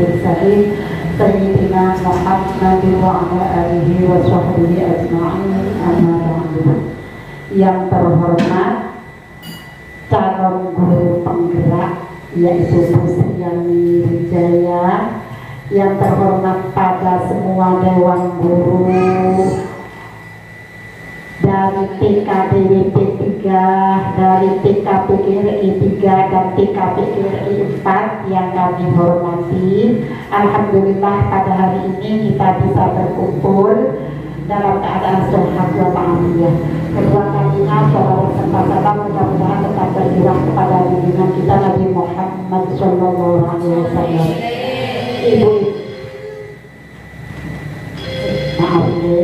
المرسلين سيدنا محمد وعلى آله وصحبه أجمعين أما بعد. Yang terhormat calon guru penggerak yaitu Bu Sriani Wijaya, yang terhormat pada semua dewan guru dari TKDWP 3, dari TKPGRI 3 dan TKPGRI 4 yang kami hormati. Alhamdulillah pada hari ini kita bisa berkumpul dalam keadaan sehat walafiat. Kedua kalinya saudara serta salam mudah-mudahan tetap berjuang kepada junjungan kita Nabi Muhammad SAW. Ibu, maaf ya.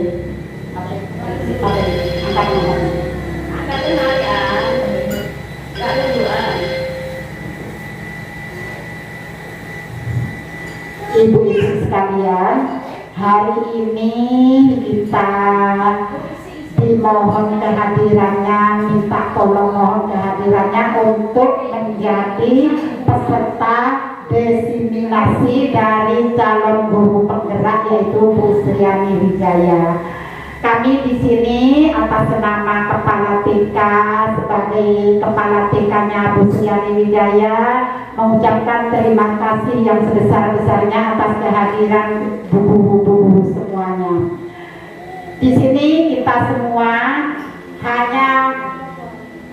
Ibu-ibu sekalian, hari ini kita dimohon kehadirannya, minta tolong mohon kehadirannya untuk menjadi peserta diseminasi dari calon guru penggerak yaitu Bu Sriani Wijaya. Kami di sini atas nama Kepala TK sebagai Kepala TK-nya Bu Sriani Wijaya mengucapkan terima kasih yang sebesar-besarnya atas kehadiran buku-buku semuanya. Di sini kita semua hanya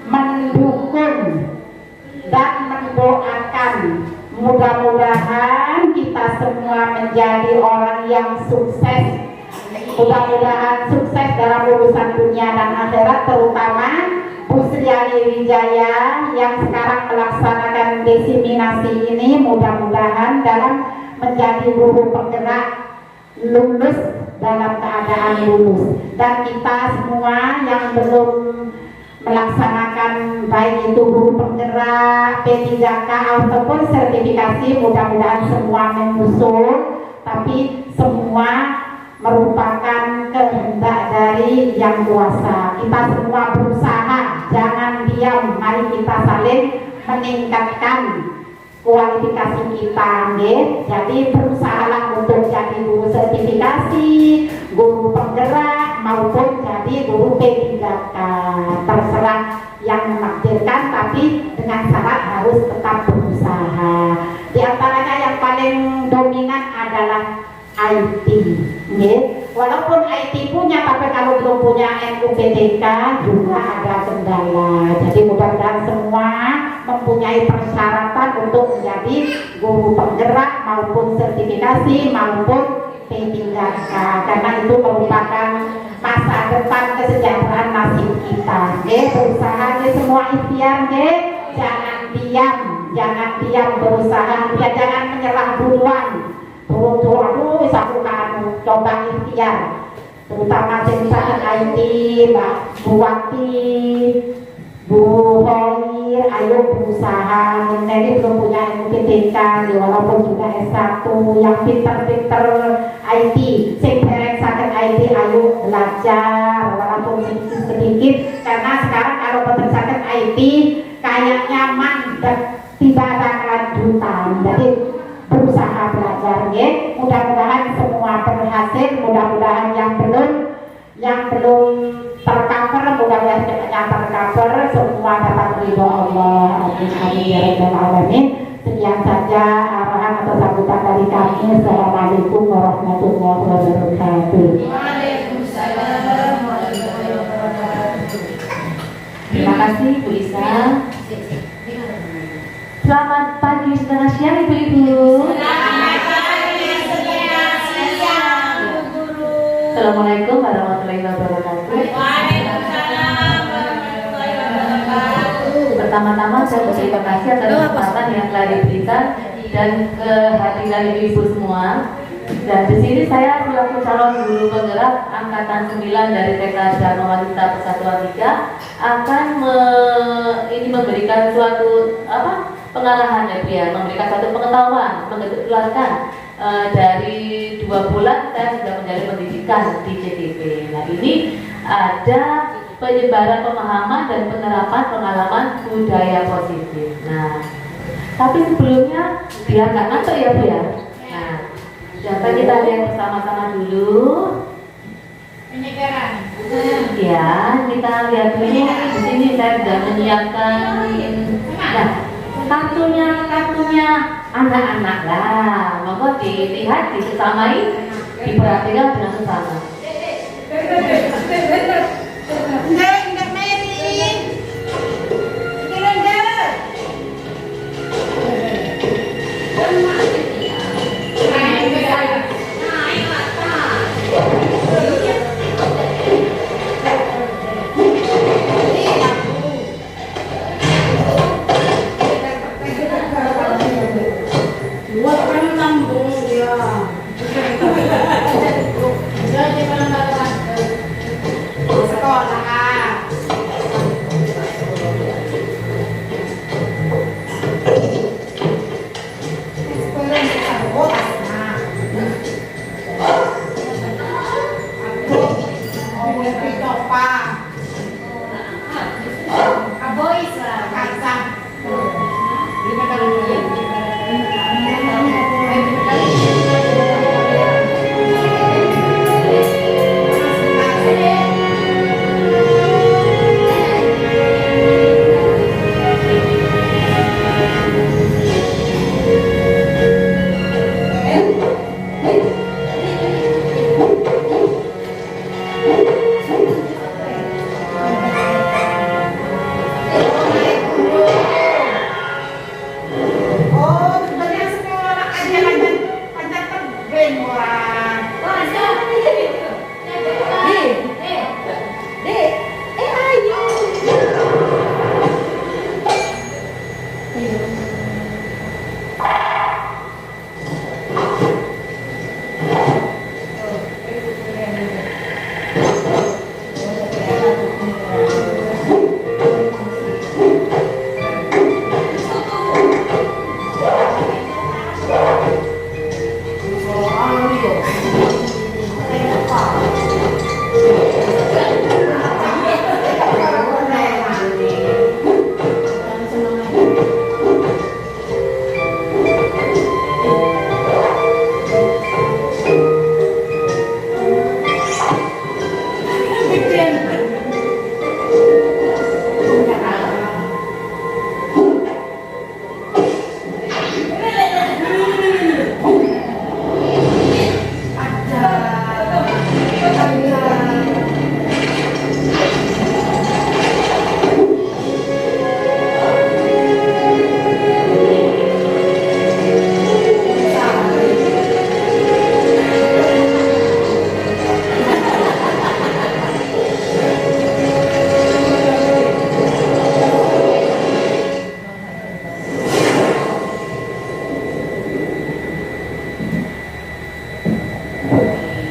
mendukung dan mendoakan mudah-mudahan kita semua menjadi orang yang sukses. Mudah-mudahan sukses dalam urusan dunia dan akhirat, terutama Bu Sriani Wijaya yang sekarang melaksanakan diseminasi ini, mudah-mudahan dalam menjadi guru penggerak lulus dalam keadaan lulus. Dan kita semua yang belum melaksanakan baik itu guru penggerak, P3K ataupun sertifikasi, mudah-mudahan semua menyusul, tapi semua merupakan kehendak dari Yang Kuasa. Kita semua berusaha, jangan diam, mari kita saling meningkatkan kualifikasi kita, nggih. Jadi berusahalah untuk jadi guru sertifikasi, guru penggerak maupun jadi guru P3K. Terserah yang menakdirkan, tapi dengan syarat harus tetap berusaha. Di antaranya yang paling dominan adalah IT, nggih. Walaupun IT punya, tapi kalau belum punya NUPTK juga ada kendala. Jadi mudah-mudahan semua mempunyai persyaratan untuk menjadi guru penggerak maupun sertifikasi maupun P3K, karena itu merupakan masa depan kesejahteraan nasib kita. Nggih, berusaha nggih, semua ikhtiar nggih, jangan diam berusaha, jangan menyerah duluan. Turun-turun bisa bukan coba ikhtiar, terutama misalkan IT, Mbak Buwati, Bu Hoir, ayo berusaha. Ini belum punya NUPTK, walaupun juga S1 yang pinter-pinter IT, sing sakit IT, ayo belajar walaupun sedikit-sedikit, karena sekarang kalau petersakan IT kayak nyaman dan tidak ada kelanjutan. Jadi berusaha belajar, ya. Mudah-mudahan semua berhasil, mudah-mudahan yang belum tercover, mudah-mudahan cepatnya tercover, semua dapat ridho Allah. Amin ya rabbal alamin. Sekian saja arahan atau sambutan dari kami. Assalamualaikum warahmatullahi wabarakatuh. Waalaikumsalam warahmatullahi wabarakatuh. Terima kasih Bu Isa. Selamat pagi, setengah siang Ibu-ibu. Selamat pagi, setengah siang Bu Guru. Assalamualaikum warahmatullahi wabarakatuh. Waalaikumsalam warahmatullahi wabarakatuh. Pertama-tama saya berterima kasih atas kesempatan yang telah diberikan dan kehadiran Ibu-ibu semua. Dan di sini saya selaku calon guru penggerak angkatan 9 dari TK Dharma Wanita Persatuan 3 akan memberikan suatu pengarahan ya Bu ya, memberikan suatu pengetahuan, mengeluarkan dari 2 bulan saya sudah menjalani pendidikan di CTP. Nah, ini ada penyebaran pemahaman dan penerapan pengalaman budaya positif. Nah, tapi sebelumnya biar nggak ngantuk ya Bu ya. Nah, Kita lihat bersama-sama dulu. Penyegaran. Ya, kita lihat dulu. Di sini saya sudah menyiapkan. Nah, kartunya anak-anak lah. Monggo dilihat, disesamai, diperhatikan dengan sesama. Enggak Mary. Enggak.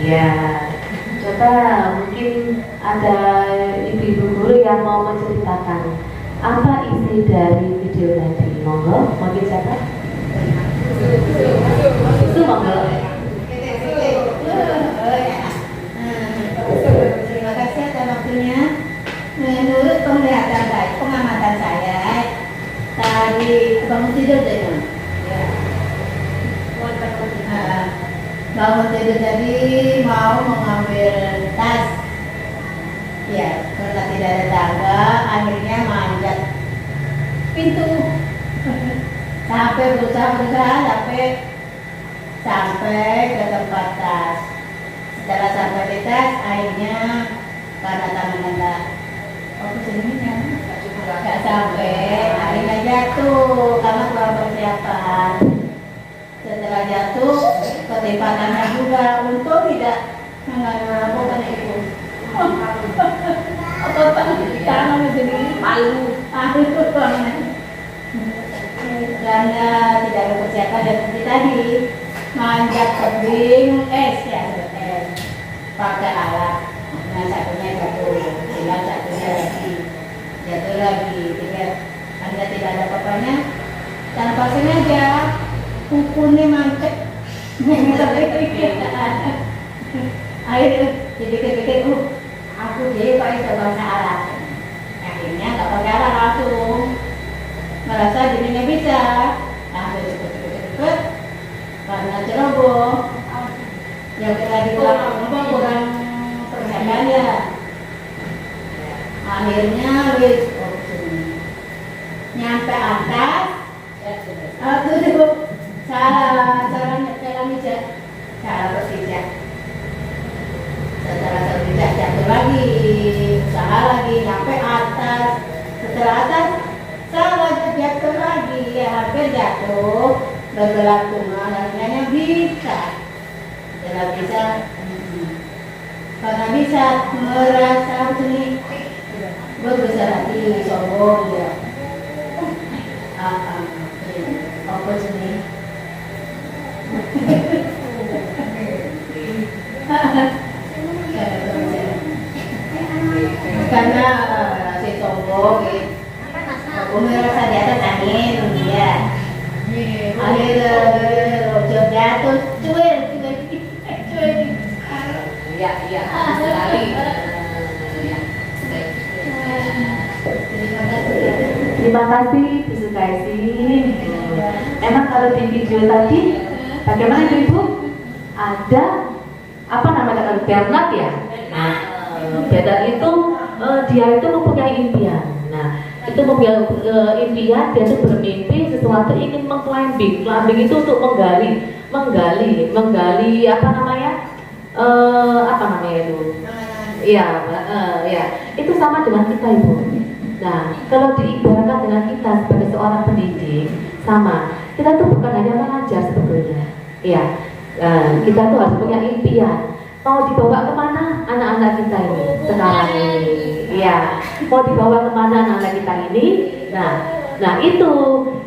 Ya, coba mungkin ada ibu-ibu guru yang mau menceritakan apa isi dari video tadi. Monggo, mungkin siapa? Itu monggo. Terima kasih atas waktunya. Menurut penglihatan saya, pengamatan saya, tadi bangun tidur tadi, ya. Bangun tidur tadi mau mengambil tas, ya karena tidak ada tangga, akhirnya manjat pintu. Sampai berusaha sampai ke tempat tas. Setelah sampai di tas, akhirnya karena tangannya nggak sampai, akhirnya jatuh karena kurang persiapan. Setelah jatuh, ketimpa tanah juga. Untung tidak mengapa itu. Apa tangan jadi malu banget. Karena tidak ada persiapan dan seperti tadi manjat tebing es pakai alat. Nah satunya jatuh, tinggal satunya jatuh lagi. Anda tidak ada apa-apanya, tanpa sengaja kukunya mancet. Akhirnya dipikir-pikir, aku jadi pakai bahasa alat. Akhirnya tak pakai alat langsung merasa dirinya bisa. Langsung cepet karena ceroboh yang tadi kurang perhatian ya. Akhirnya wis nyampe atas, duduk cara nyetel meja, cara berpijak. Setelah berpijak jatuh lagi, usaha lagi nyampe atas. Setelah atas salah jatuh lagi, ya hampir jatuh, berbelah bunga, akhirnya bisa. Setelah bisa, karena bisa merasa seni berbesar hati, sombong ya. Apa seni? Karena si sombong, aku merasa di atas angin, ya. Akhirnya rojo jatuh, cuy. Ya, sekali. Terima kasih Bu Sukaisi. Emang kalau di video tadi bagaimana Ibu? Ada apa namanya kalau Bernard ya? Nah, Bernard itu dia itu mempunyai impian. Nah, itu mempunyai impian, dia itu bermimpi sesuatu ingin mengclimbing. Climbing itu untuk menggali apa namanya? Apa namanya itu? Iya, ya. Itu sama dengan kita Ibu. Nah, kalau diibaratkan dengan kita sebagai seorang pendidik, sama. Kita tuh bukan hanya mengajar sebetulnya. Iya, kita tuh harus punya impian. Mau dibawa kemana anak-anak kita ini sekarang ini? Iya, mau dibawa kemana anak-anak kita ini? Nah itu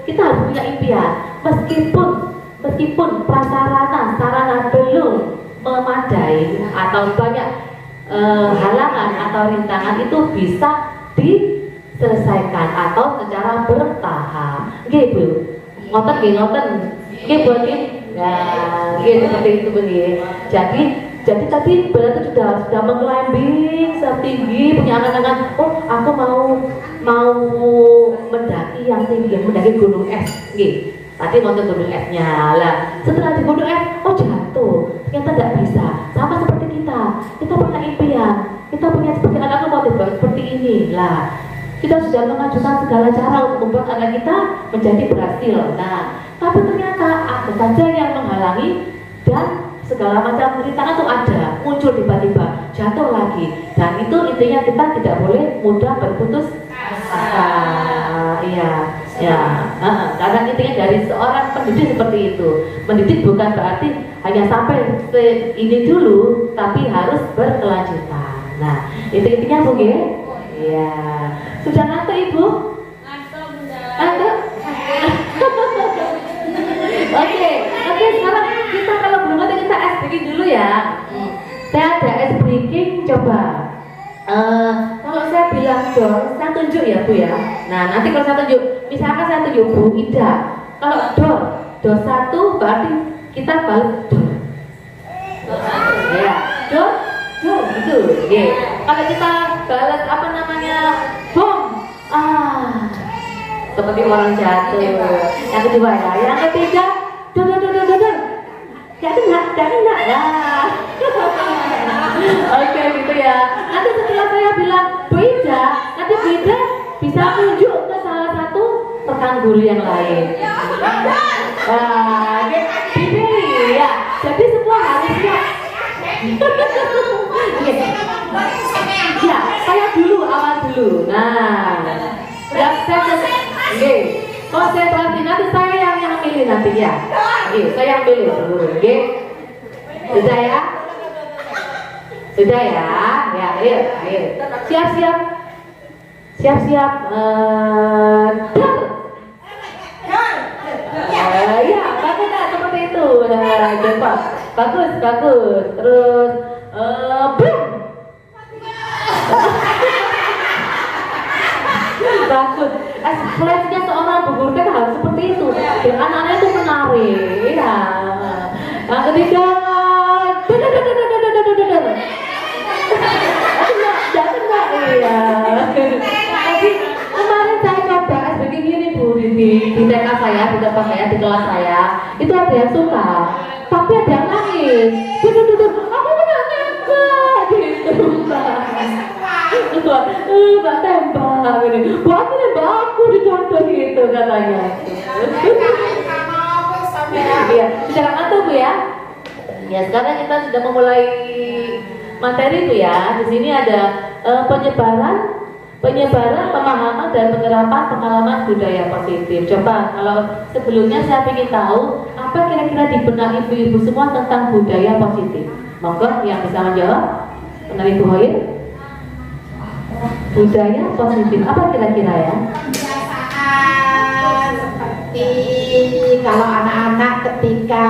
kita harus punya impian. Meskipun sarana belum memadai atau banyak halangan atau rintangan itu bisa diselesaikan atau secara bertahap. Gitu. Ngoten. Gitu ya, gitu seperti itu begini. Jadi tadi berarti sudah mengclimbing setinggi, punya angan-angan. Oh, aku mau mendaki yang tinggi, mendaki gunung es. Gitu. Tadi nonton gunung esnya lah. Setelah di gunung es, oh jatuh. Ternyata tidak bisa. Sama seperti kita punya impian. Kita punya seperti anakku mau dibuat seperti ini lah. Kita sudah mengajukan segala cara untuk membuat anak kita menjadi berhasil. Nah, tapi ternyata ada saja yang menghalangi dan segala macam rintangan itu ada, muncul tiba-tiba, jatuh lagi. Dan itu intinya kita tidak boleh mudah berputus asa. Iya. Karena intinya dari seorang pendidik seperti itu. Mendidik bukan berarti hanya sampai ini dulu, tapi harus berkelanjutan. Nah, itu intinya Bu ya. Iya. Sudah ngantuk Ibu? Ngantuk? Oke, sekarang kita kalau belum ada kita ice breaking dulu ya. Saya ada ice breaking, coba. Kalau saya bilang dor, saya tunjuk ya Bu ya. Nah nanti kalau saya tunjuk, misalkan saya tunjuk Bu Ida. Kalau dor satu berarti kita balik dor. Ya, dor gitu. Ya. Kalau kita balas apa namanya bom, seperti orang jatuh. Yang kedua ya, yang ketiga dor. Jadi enggak ya. Oke gitu ya. Nanti setelah saya bilang beda, nanti beda bisa tunjuk ke salah satu rekan guru yang lain. Nah, dipilih ya. Jadi semua harus siap. Ya, saya awal dulu. Nah, kalau saya berarti nanti saya yang pilih nanti ya. Saya yang pilih dulu. Sudah ya? Sudah ya? Ya, ayo. Siap-siap. Ya, bagus lah seperti itu. Bagus. Terus, boom. Bagus. Ekspresinya seorang guru kan harus seperti itu. Dan anak-anak itu menarik. Ya. Yang ketiga, iya. Jadi kemarin saya coba begini Bu di TK saya, di tempat saya, di kelas saya, itu ada yang suka, tapi ada yang nangis. Tuh, aku kena tembak gitu, Mbak. Mbak tembak ini. Bu, aku nembak aku dicontoh gitu katanya. Iya, secara kata Bu ya. Ya, sekarang kita sudah memulai materi Bu ya. Di sini ada penyebaran, pemahaman dan penerapan pengalaman budaya positif. Coba kalau sebelumnya saya ingin tahu apa kira-kira di benak ibu-ibu semua tentang budaya positif. Monggo yang bisa menjawab. Benar Ibu Hoir? Budaya positif apa kira-kira ya? Kebiasaan seperti kalau anak-anak ketika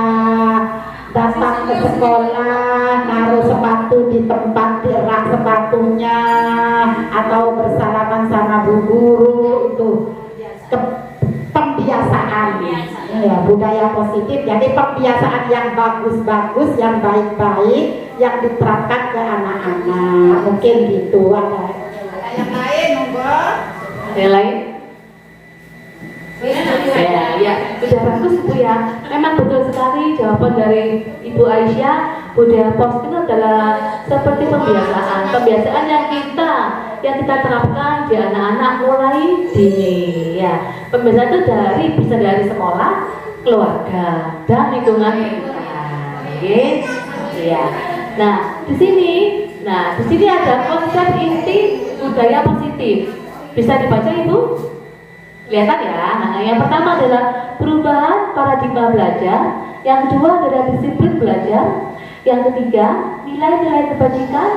datang ke sekolah naruh sepatu di tempat di rak sepatunya atau bersalaman sama bu guru, itu pembiasaan ya, budaya positif. Jadi pembiasaan yang bagus-bagus, yang baik-baik yang diterapkan ke anak-anak. Mungkin gitu. Ada yang lain monggo. Yang lain? Ya, sudah bagus Bu ya. Memang betul sekali jawaban dari Ibu Aisyah. Budaya positif adalah seperti pembiasaan yang kita terapkan di anak-anak mulai dini. Ya, pembiasaan itu bisa dari sekolah, keluarga, dan lingkungan kita. Ya. Nah, di sini ada konsep inti budaya positif. Bisa dibaca Ibu? Kelihatan ya. Nah, yang pertama adalah perubahan paradigma belajar, yang kedua adalah disiplin belajar, yang ketiga nilai-nilai kebajikan,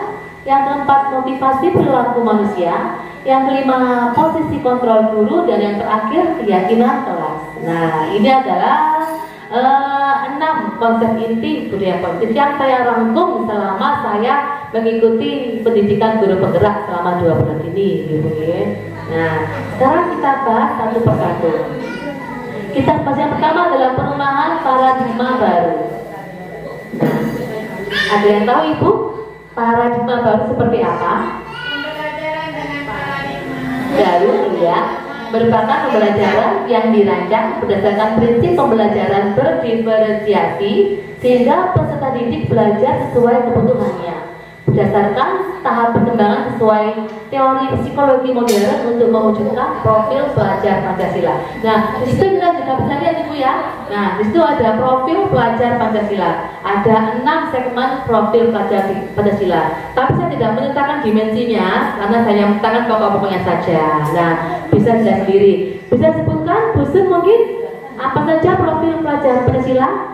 yang keempat motivasi perilaku manusia, yang kelima posisi kontrol guru, dan yang terakhir keyakinan kelas. Nah, ini adalah 6 konsep inti budaya positif yang saya rangkum selama saya mengikuti pendidikan guru penggerak selama 2 bulan ini, Ibu ya. Nah, sekarang kita bahas satu persatu. Kita bahas yang pertama adalah perumahan paradigma baru. Nah, ada yang tahu Ibu paradigma baru seperti apa? Pembelajaran dengan paradigma Baru ya, merupakan pembelajaran yang dirancang berdasarkan prinsip pembelajaran berdiferensiasi sehingga peserta didik belajar sesuai kebutuhannya, berdasarkan tahap perkembangan sesuai teori psikologi modern untuk mewujudkan profil pelajar Pancasila. Nah, di situ kita juga bisa lihat Ibu ya. Nah, di situ ada profil pelajar Pancasila. Ada 6 segmen profil pelajar Pancasila. Tapi saya tidak menentukan dimensinya karena saya menentukan pokok-pokoknya saja. Nah, bisa dilihat sendiri. Bisa sebutkan Bu Sun mungkin apa saja profil pelajar Pancasila?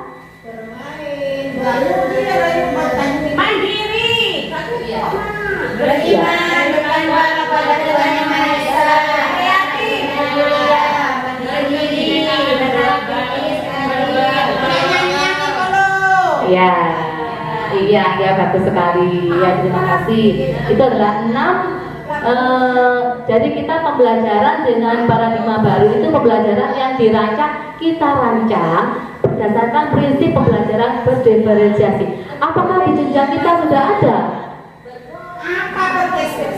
mandiri, beriman, bertakwa kepada Tuhan Yang Maha Esa, kreatif, mandiri, Ya, iya, bagus sekali. Ya, terima kasih. Itu adalah 6. Jadi kita pembelajaran dengan paradigma baru itu pembelajaran yang kita rancang berdasarkan prinsip pembelajaran berdiferensiasi. Apakah di jenjang kita sudah ada?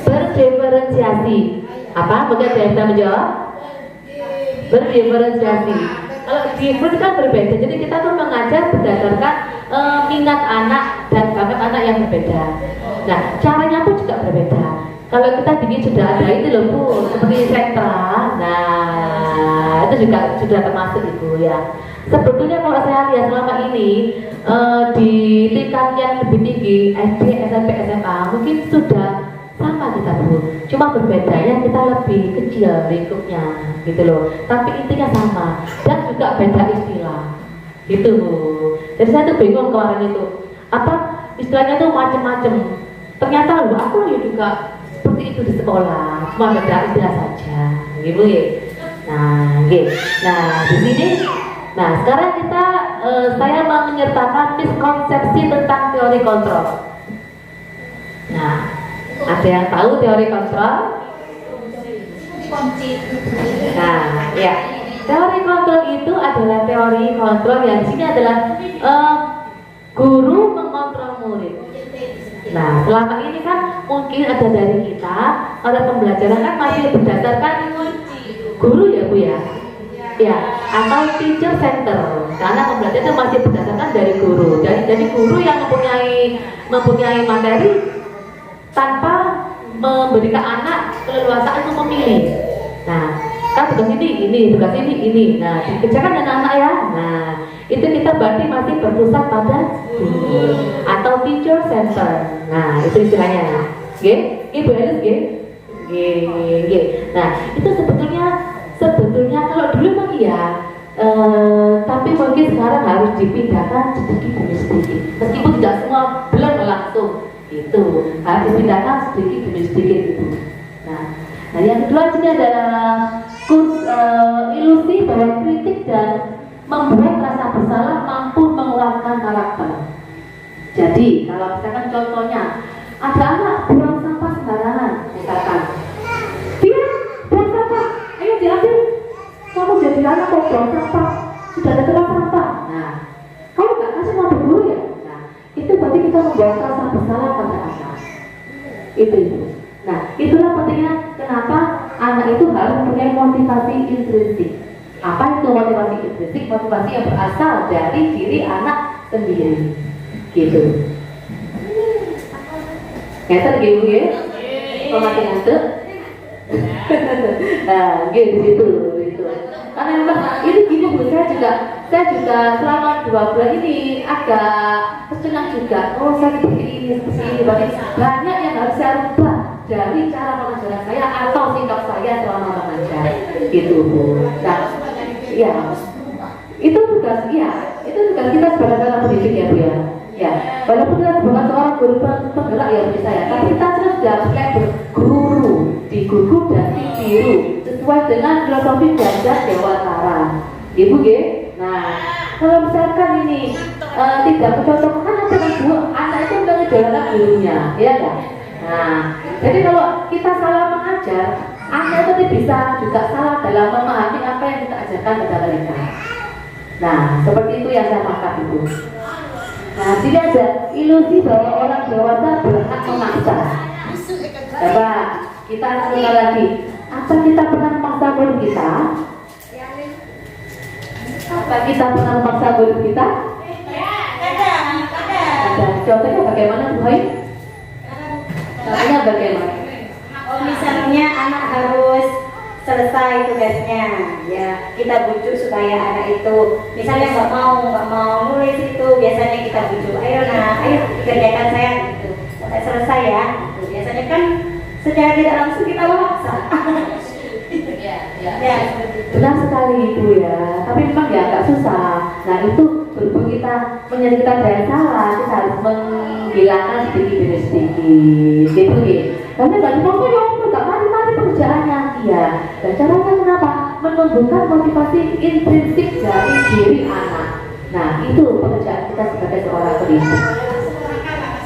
Berdiferensiasi. Apa? Mungkin ada yang bisa menjawab? Berdiferensiasi. Kalau different kan berbeda. Jadi kita tuh mengajar berdasarkan minat anak dan bakat anak yang berbeda. Nah, caranya pun juga berbeda. Kalau kita bikin sudah ada itu loh Bu, seperti sentra. Nah, itu juga sudah termasuk Ibu ya. Sebetulnya kalau saya lihat selama ini di tingkat yang lebih tinggi SD, SMP, SMA mungkin sudah sama kita Bu. Cuma berbedanya kita lebih kecil lingkupnya gitu loh. Tapi intinya sama dan juga beda istilah. Gitu Bu. Jadi saya tuh bingung kemarin itu. Apa istilahnya tuh macem-macem. Ternyata loh aku juga seperti itu di sekolah, cuma beda istilah saja, gitu ya. Nah, gitu. Nah di sini, nah sekarang saya mau menyertakan miskonsepsi tentang teori kontrol. Nah, ada yang tahu teori kontrol? Nah, ya, teori kontrol itu adalah teori kontrol yang di sini adalah guru mengontrol murid. Nah, selama ini kan mungkin ada dari kita, ada pembelajaran kan masih berdasarkan guru ya Bu ya. Ya, atau teacher center, karena pembelajaran itu masih berdasarkan dari guru. Jadi guru yang mempunyai materi tanpa memberikan anak keleluasaan untuk memilih. Nah, kan tugas ini, tugas ini. Nah, dikerjakan dengan anak ya. Nah, itu kita berarti masih berpusat pada guru atau teacher center. Nah, itu istilahnya. Oke, Ibu Elis, oke. Nah, itu sebetulnya kalau dulu memang iya, tapi mungkin sekarang harus dipindahkan sedikit demi sedikit. Meskipun tidak semua bulan langsung, itu harus dipindahkan sedikit demi sedikit itu. Nah, yang kedua ini adalah kurs ilusi bahwa kritik dan membuat rasa bersalah mampu menguatkan karakter. Jadi, kalau misalkan contohnya ada anak buang sampah sembarangan, misalkan, dia buang sampah, ayo diambil. Kamu jadi anak kok buang sampah, sudah ada tempat sampah. Nah, kamu nggak kasih mau guru ya? Nah, itu berarti kita membawa rasa bersalah pada anak. Itu. Nah, itulah pentingnya kenapa anak itu harus mempunyai motivasi intrinsik. Apa itu motivasi intrinsik? Motivasi yang berasal dari diri anak sendiri. Gitu. Ngerti gitu ya? Pemati ngerti? Nah, gitu. Karena memang ini gini Bu, saya juga selama 2 bulan ini agak kecengang juga. Oh, saya seperti ini. Banyak yang harus saya rubah dari cara pengajaran saya atau sikap saya selama mengajar. Gitu Bu. Nah, iya. Itu tugas kita sebagai anak pendidik ya Bu ya. Ya, walaupun kita bukan seorang guru penggerak ya bisa ya, tapi kita terus belajar berguru, digugu dan ditiru sesuai dengan filosofi Gajah Dewatara. Ibu G. Nah, kalau misalkan ini tidak bercontohkan anak itu mengidolakan gurunya, ya kan? Nah, jadi kalau kita salah mengajar, anak itu bisa juga salah dalam memahami apa yang kita ajarkan kepada mereka. Nah, seperti itu yang saya maksud Ibu. Nah, tidak ada ilusi bahwa orang dewasa berhak memaksa. Coba kita dengar lagi. Apa kita pernah memaksa guru kita? Apa kita pernah memaksa guru kita? Ada. Contohnya bagaimana Bu Hai? Contohnya bagaimana? Oh, misalnya anak harus selesai tugasnya, ya kita bujuk supaya anak itu misalnya nggak mau nulis itu, biasanya kita bujuk, ayo kerjakan saya gitu sampai selesai ya gitu. Biasanya kan secara tidak langsung kita memaksa. Ya, benar sekali Ibu ya, tapi memang ya agak susah. Nah, itu berhubung kita menyelidiki yang salah, kita harus menghilangkan sedikit demi sedikit gitu ya. Karena nggak mau ya, nggak mari pekerjaannya. Iya, dan caranya kenapa? Menumbuhkan motivasi intrinsik dari diri anak. Nah, itu pekerjaan kita sebagai seorang pendidik.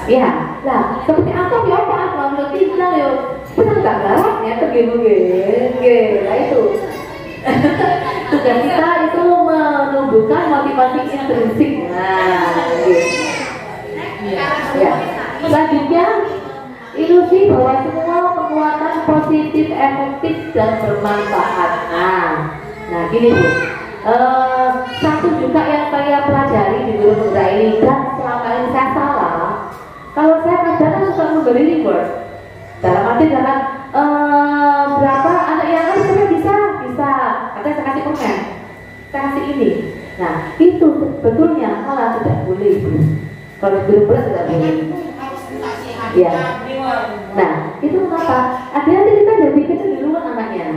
Iya, nah seperti apa ya Pak? Kalau tinggal ya, kita nggak garap ya, nah itu. Tugas kita itu menumbuhkan motivasi intrinsik. Nah, ya. Selanjutnya, ilusi bahwa semua penguatan positif, efektif dan bermanfaat. Nah gini Bu. Satu juga yang saya pelajari di guru penggerak ini dan selama ini saya salah. Kalau saya kadang suka memberi reward. Dalam arti dengan berapa anak yang kan sebenarnya bisa. Ada saya kasih permen, saya kasih ini. Nah itu sebetulnya malah tidak boleh Bu. Kalau guru penggerak tidak boleh. Ya. Nah, itu kenapa? Hati-hati kita jadi kecenderungan anaknya.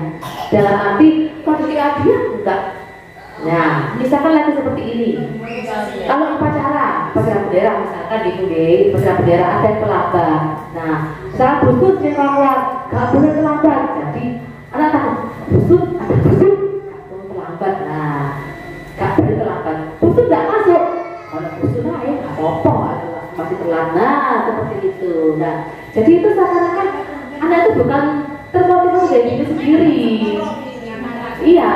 Dalam arti ketika dia enggak. Nah, misalkan lagi seperti ini. Kalau upacara bendera misalkan di upacara bendera ada yang terlambat. Nah, saya busuk dia keluar, nggak boleh terlambat. Jadi anak takut busuk, ada busuk, terlambat. Nah, nggak boleh terlambat. Busuk nggak masuk. Kalau busuk naik, nggak apa-apa. Masih terlambat, nah seperti itu. Nah, jadi itu seakan-akan anak itu bukan termotivasi dari diri sendiri. Iya,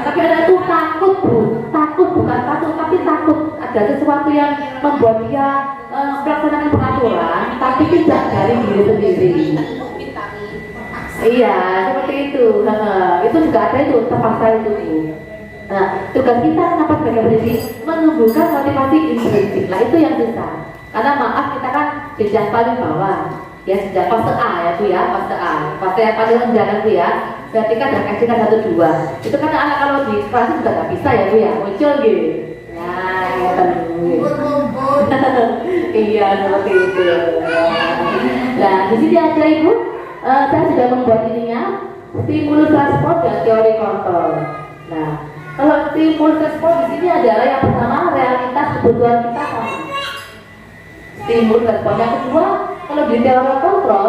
tapi anak itu takut Bu, bukan takut, tapi takut ada sesuatu yang membuat dia melaksanakan pengaturan, tapi tidak dari diri sendiri. Iya, seperti itu. Itu juga ada itu terpaksa itu Bu. Nah, tugas kita kenapa sebagai pendidik menumbuhkan motivasi intrinsik. Nah, itu yang susah. Karena maaf kita kan jenjang paling bawah, ya jenjang fase A ya Bu ya, fase A, fase yang paling rendah kan Bu ya. Berarti kan ada kajian 1, 2. Itu kan anak kalau di kelas juga nggak bisa ya Bu ya, muncul gitu. Nah, ya iya seperti itu. Nah, di sini ada Ibu, saya sudah membuat ininya, stimulus respon dan teori kontrol. Nah, kalau stimulus respon di sini adalah yang pertama realitas kebutuhan kita sama. Stimulus respon yang kedua, kalau di teori kontrol,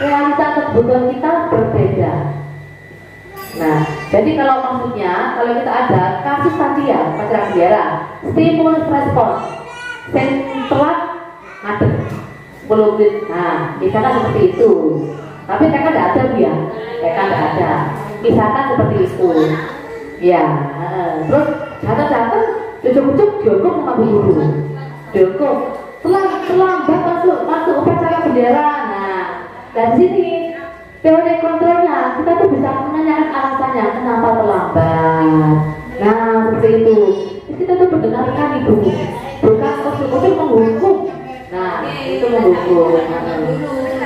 realitas kebutuhan kita berbeda. Nah, jadi kalau maksudnya, kalau kita ada kasus tadi ya, pacaran bendera, stimulus respon, telat ngadep 10 menit. Nah, misalkan seperti itu. Tapi mereka tidak ada Bu ya, mereka tidak ada. Misalkan seperti itu. Ya, terus datang cucuk-cucuk dihukum sama Bu Guru. Dihukum, terlambat masuk upacara bendera. Nah, dari sini teori kontrolnya kita tuh bisa menanyakan alasannya kenapa terlambat. Nah, seperti itu. Kita tuh mendengarkan Ibu, bukan ujuk-ujuk menghukum. Nah, itu menghukum.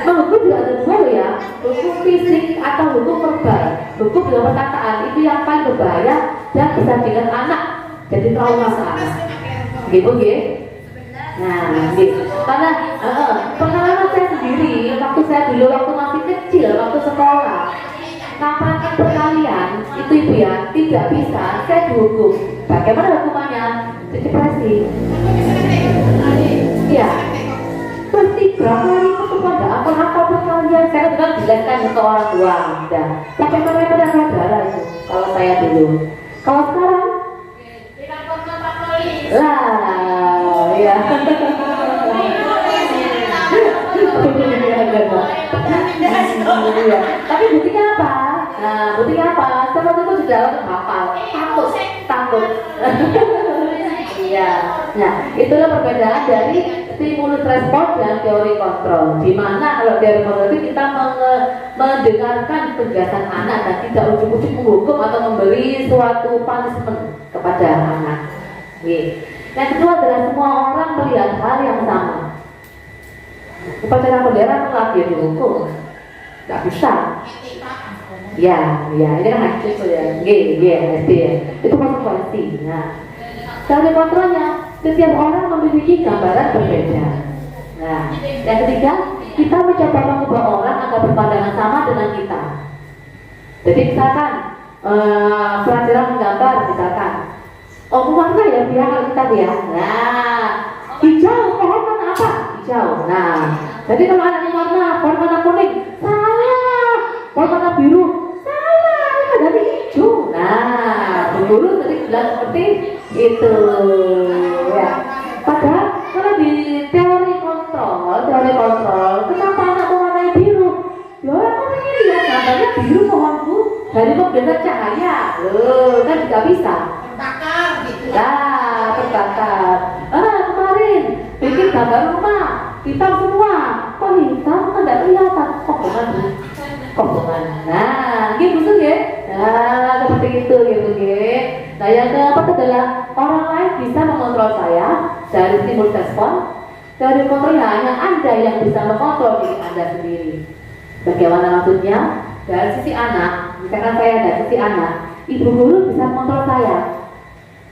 Menghukum juga ada dua ya, hukum fisik atau hukum verbal. Hukum dalam perkataan itu yang paling berbahaya dan bisa dengan anak jadi trauma seanak. Gitu ya. Nah, gitu. Karena pengalaman saya sendiri waktu saya dulu waktu masih kecil, waktu sekolah, ngapain perkalian itu Ibu ya tidak bisa, saya dihukum. Bagaimana hukumannya? Depresi. Iya. Pasti berapa kali itu pada apa perkalian saya kan dijelaskan ke orang tua. Dan sampai mereka pada saudara itu. Kalau saya dulu. Kalau sekarang? Lah, ya. Tapi buktinya apa? Nah, buktinya apa? Saya waktu itu sudah hafal, takut. Iya. Nah, itulah perbedaan dari stimulus respon dan teori kontrol. Di mana kalau teori kontrol itu kita mendengarkan penjelasan anak dan tidak ujuk-ujuk menghukum atau memberi suatu punishment kepada anak. Yang kedua adalah semua orang melihat hal yang sama. Upacara bendera telah dia dihukum, nggak bisa. Ya, ini kan itu ya, SD ya. Itu konsekuensi. Nah, teori kontrolnya, setiap orang memiliki gambaran berbeda. Nah, yang ketiga, kita mencoba mengubah orang agar berpandangan sama dengan kita. Jadi misalkan pelajaran menggambar, misalkan, warna ya biar kita ya. Nah, hijau, pohon warna apa? Hijau. Nah, jadi kalau anaknya warna kuning, salah. Warna biru, salah. Ini dari hijau. Nah, guru tadi bilang seperti itu. Ya. Padahal kalau di teori kontrol, kenapa anak mewarnai biru? Ya orang ini lihat gambarnya biru pohonku dari pembeda cahaya. Loh, kan juga bisa. Terbakar. Kemarin bikin gambar rumah hitam semua. Kok hitam? Kan tidak kelihatan. Kobongan. Nah, gitu betul ya. Nah, seperti itu gitu ya. Nah, yang keempat adalah orang lain bisa mengontrol saya dari stimulus respon. Teori kontrolnya hanya Anda yang bisa mengontrol diri Anda sendiri. Bagaimana maksudnya? Dari sisi anak, misalkan saya dari sisi anak, ibu guru bisa mengontrol saya.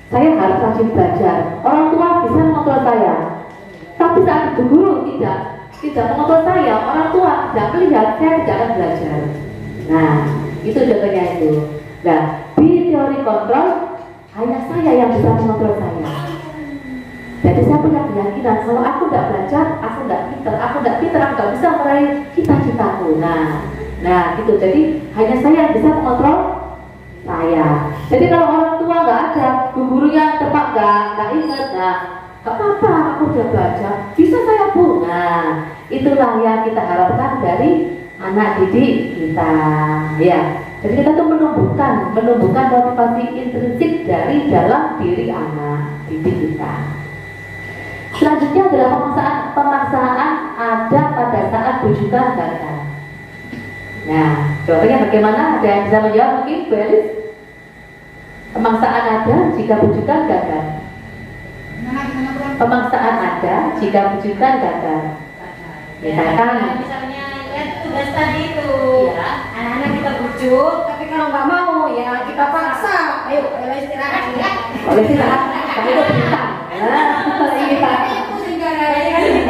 Saya harus rajin belajar. Orang tua bisa mengontrol saya. Tapi saat ibu guru tidak mengontrol saya, orang tua tidak melihat, saya tidak akan belajar. Nah, itu contohnya itu. Nah, di teori kontrol hanya saya yang bisa mengontrol saya. Jadi saya punya keyakinan kalau aku tidak belajar, aku tidak pintar, aku tidak bisa meraih cita-citaku. Nah, gitu. Jadi hanya saya yang bisa mengontrol saya. Jadi kalau orang tua nggak ada, gurunya tepat nggak ingat, nggak apa-apa, aku udah belajar, bisa saya pun. Nah, itulah yang kita harapkan dari anak didik kita, ya. Jadi kita tuh menumbuhkan motivasi intrinsik dari dalam diri anak didik kita. Selanjutnya adalah pemaksaan ada pada saat rujukan gagal. Nah, contohnya bagaimana? Ada yang bisa menjawab mungkin, Bu Elis? Pemaksaan ada jika bujukan gagal. Pemaksaan ada jika bujukan gagal. Misalkan misalnya ya tugas tadi itu, Iya. anak-anak kita bujuk, tapi kalau nggak mau ya kita paksa. Ayo istirahat ya. kalau istirahat, kamu itu bintang.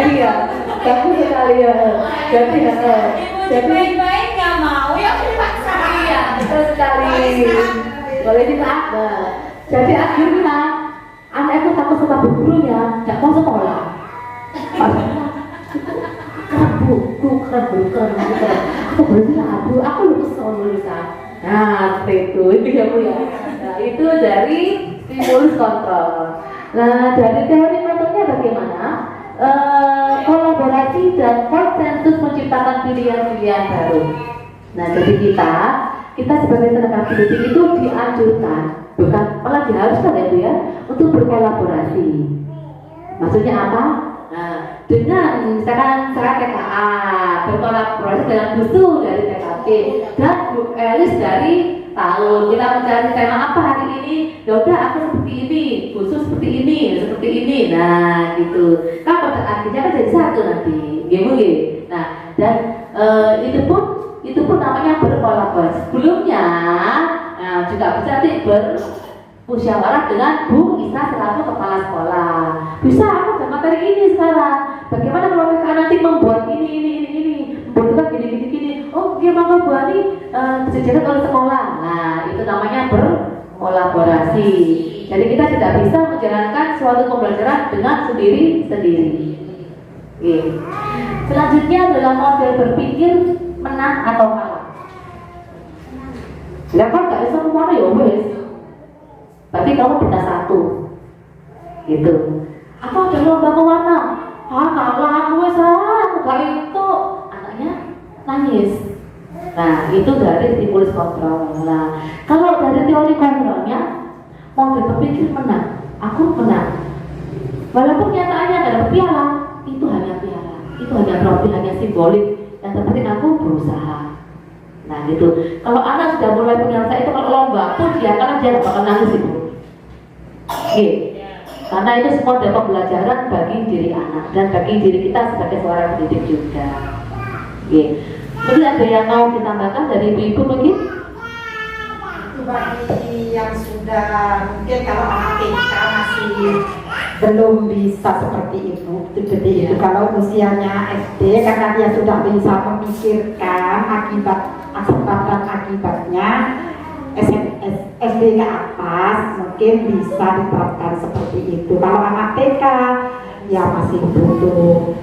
Iya, kamu sekali ya. Jadi Ibu baik-baik nggak mau ya dipaksa. iya, betul sekali. Boleh ditambah. Jadi akhirnya anak itu takut sama bu gurunya, nggak mau sekolah. Keren bu. Aku berarti lagu, aku lulusan. Nah, seperti itu ya bu ya. Nah, itu dari stimulus kontrol. Nah, dari teori metodenya bagaimana? Kolaborasi dan konsensus menciptakan pilihan-pilihan baru. Nah, jadi kita sebagai tenaga pendidik itu dianjurkan, bukan malah diharuskan ya Bu ya, untuk berkolaborasi. Maksudnya apa? Nah, dengan misalkan saya TKA berkolaborasi dengan Gustu dari TKP dan Bu Elis dari tahun kita mencari tema apa hari ini, ya udah aku seperti ini, khusus seperti ini. Nah, gitu. Kan pada akhirnya kan jadi satu nanti, gitu. Nah, dan itu pun namanya berkolaborasi. Sebelumnya, nah, juga bisa nanti bermusyawarah dengan Bu Isa selaku kepala sekolah. Bisa aku ada materi ini sekarang. Bagaimana kalau mereka nanti membuat ini, membuat gini. Oh, gimana Bu Ani disediakan oleh sekolah. Nah, itu namanya berkolaborasi. Jadi kita tidak bisa menjalankan suatu pembelajaran dengan sendiri-sendiri. Selanjutnya adalah model berpikir menang atau kalah. Lah kan gak bisa kemana ya wes. Berarti kamu bintang 1. Gitu. Atau ada lomba mewarna. Kalah aku wes gak itu. Anaknya nangis. Nah, itu dari stimulus kontrol. Nah, kalau dari teori kontrolnya, model berpikir menang. Aku menang. Walaupun nyataannya gak dapat piala, itu hanya piala. Itu hanya trofi, hanya simbolik. Yang terpenting aku berusaha. Nah gitu. Kalau anak sudah mulai menyelesaikan itu, kalau lomba pun dia akan bakal nangis itu. Karena itu semua adalah pembelajaran bagi diri anak dan bagi diri kita sebagai seorang pendidik juga. Mungkin ada yang mau ditambahkan dari ibu-ibu mungkin? Itu bagi yang sudah mungkin kalau anak TK masih belum bisa seperti itu. Kalau usianya SD karena dia sudah bisa memikirkan sebab dan akibatnya, SD ke atas mungkin bisa diterapkan seperti itu. Kalau anak TK ya masih butuh.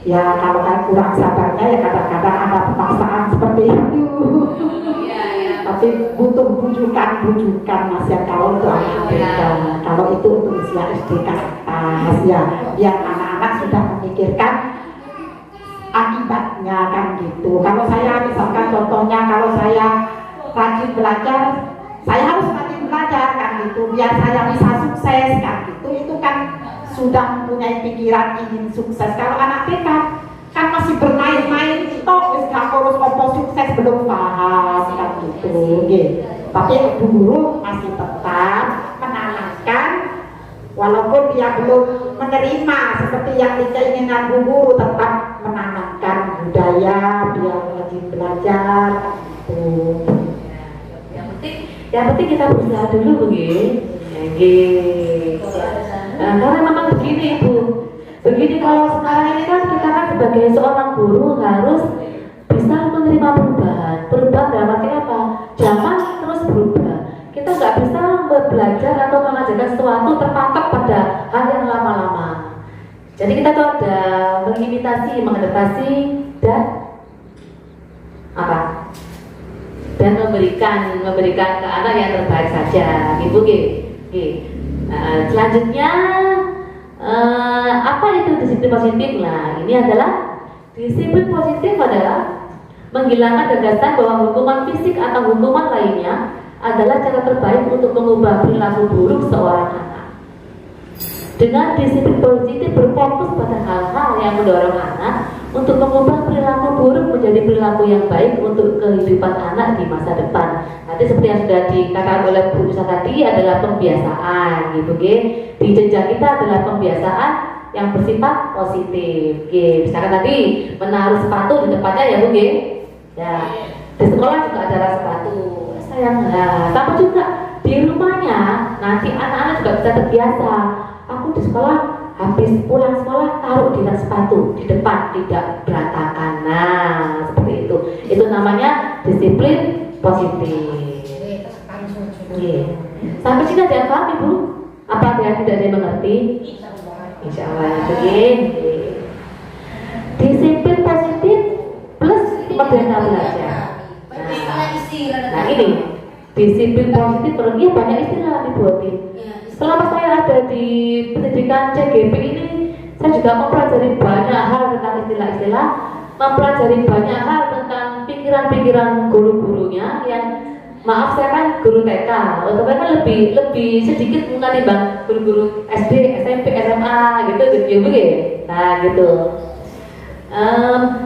Ya kalau kan kurang sabarnya ya kadang-kadang ada pemaksaan seperti itu. Tapi butuh bujukan Mas ya kalau untuk anak TK. Kalau itu untuk usia SD ke atas ya biar anak-anak sudah memikirkan akibatnya kan gitu. Kalau saya misalkan contohnya kalau saya rajin belajar, saya harus rajin belajar kan gitu biar saya bisa sukses kan gitu. Itu kan sudah mempunyai pikiran ingin sukses. Kalau anak TK kan masih bermain-main toh wis gak urus opo sukses belum paham kan gitu. Tapi ibu guru masih tetap menanamkan walaupun dia belum menerima seperti yang keinginan bu guru, tetap menanamkan budaya biar rajin belajar gitu. Yang penting kita berusaha dulu Nah, karena memang begini begini kalau sekarang ini kan kita kan sebagai seorang guru harus bisa menerima perubahan dalam arti apa? Zaman terus berubah. Kita nggak bisa belajar atau mengajarkan sesuatu terpatok pada hal yang lama-lama. Jadi kita tuh ada mengimitasi, mengadaptasi dan apa? Dan memberikan ke anak yang terbaik saja, gitu. Selanjutnya apa itu disiplin positif? Nah, ini adalah disiplin positif adalah menghilangkan gagasan bahwa hukuman fisik atau hukuman lainnya adalah cara terbaik untuk mengubah perilaku buruk seorang anak. Dengan disiplin positif berfokus pada hal-hal yang mendorong anak untuk mengubah perilaku buruk menjadi perilaku yang baik untuk kehidupan anak di masa depan. Nah, Nanti seperti yang sudah dikatakan oleh Bu Nusa tadi adalah pembiasaan gitu, oke. Di jenjang kita adalah pembiasaan yang bersifat positif. Oke, misalkan tadi menaruh sepatu di tempatnya ya Bu, oke. Ya, di sekolah juga ada rak sepatu. Sayang, nah, sama juga di rumahnya nanti anak-anak juga bisa terbiasa. Aku di sekolah habis pulang sekolah taruh di rak sepatu di depan, tidak berantakan. Nah, seperti itu. Itu namanya disiplin positif. Oke. Sampai sini ada yang paham Ibu? Apa ada yang tidak ada yang mengerti? Insya Allah. Oke. Disiplin positif plus merdeka belajar. Nah ini disiplin positif pergi banyak istilah dibuatin. Selama saya ada di pendidikan CGP ini, saya juga mempelajari banyak hal tentang istilah-istilah, mempelajari banyak hal tentang pikiran-pikiran guru-gurunya yang maaf saya kan guru TK, untuk mereka lebih sedikit mengetimbang guru-guru SD, SMP, SMA gitu ya. Nah gitu.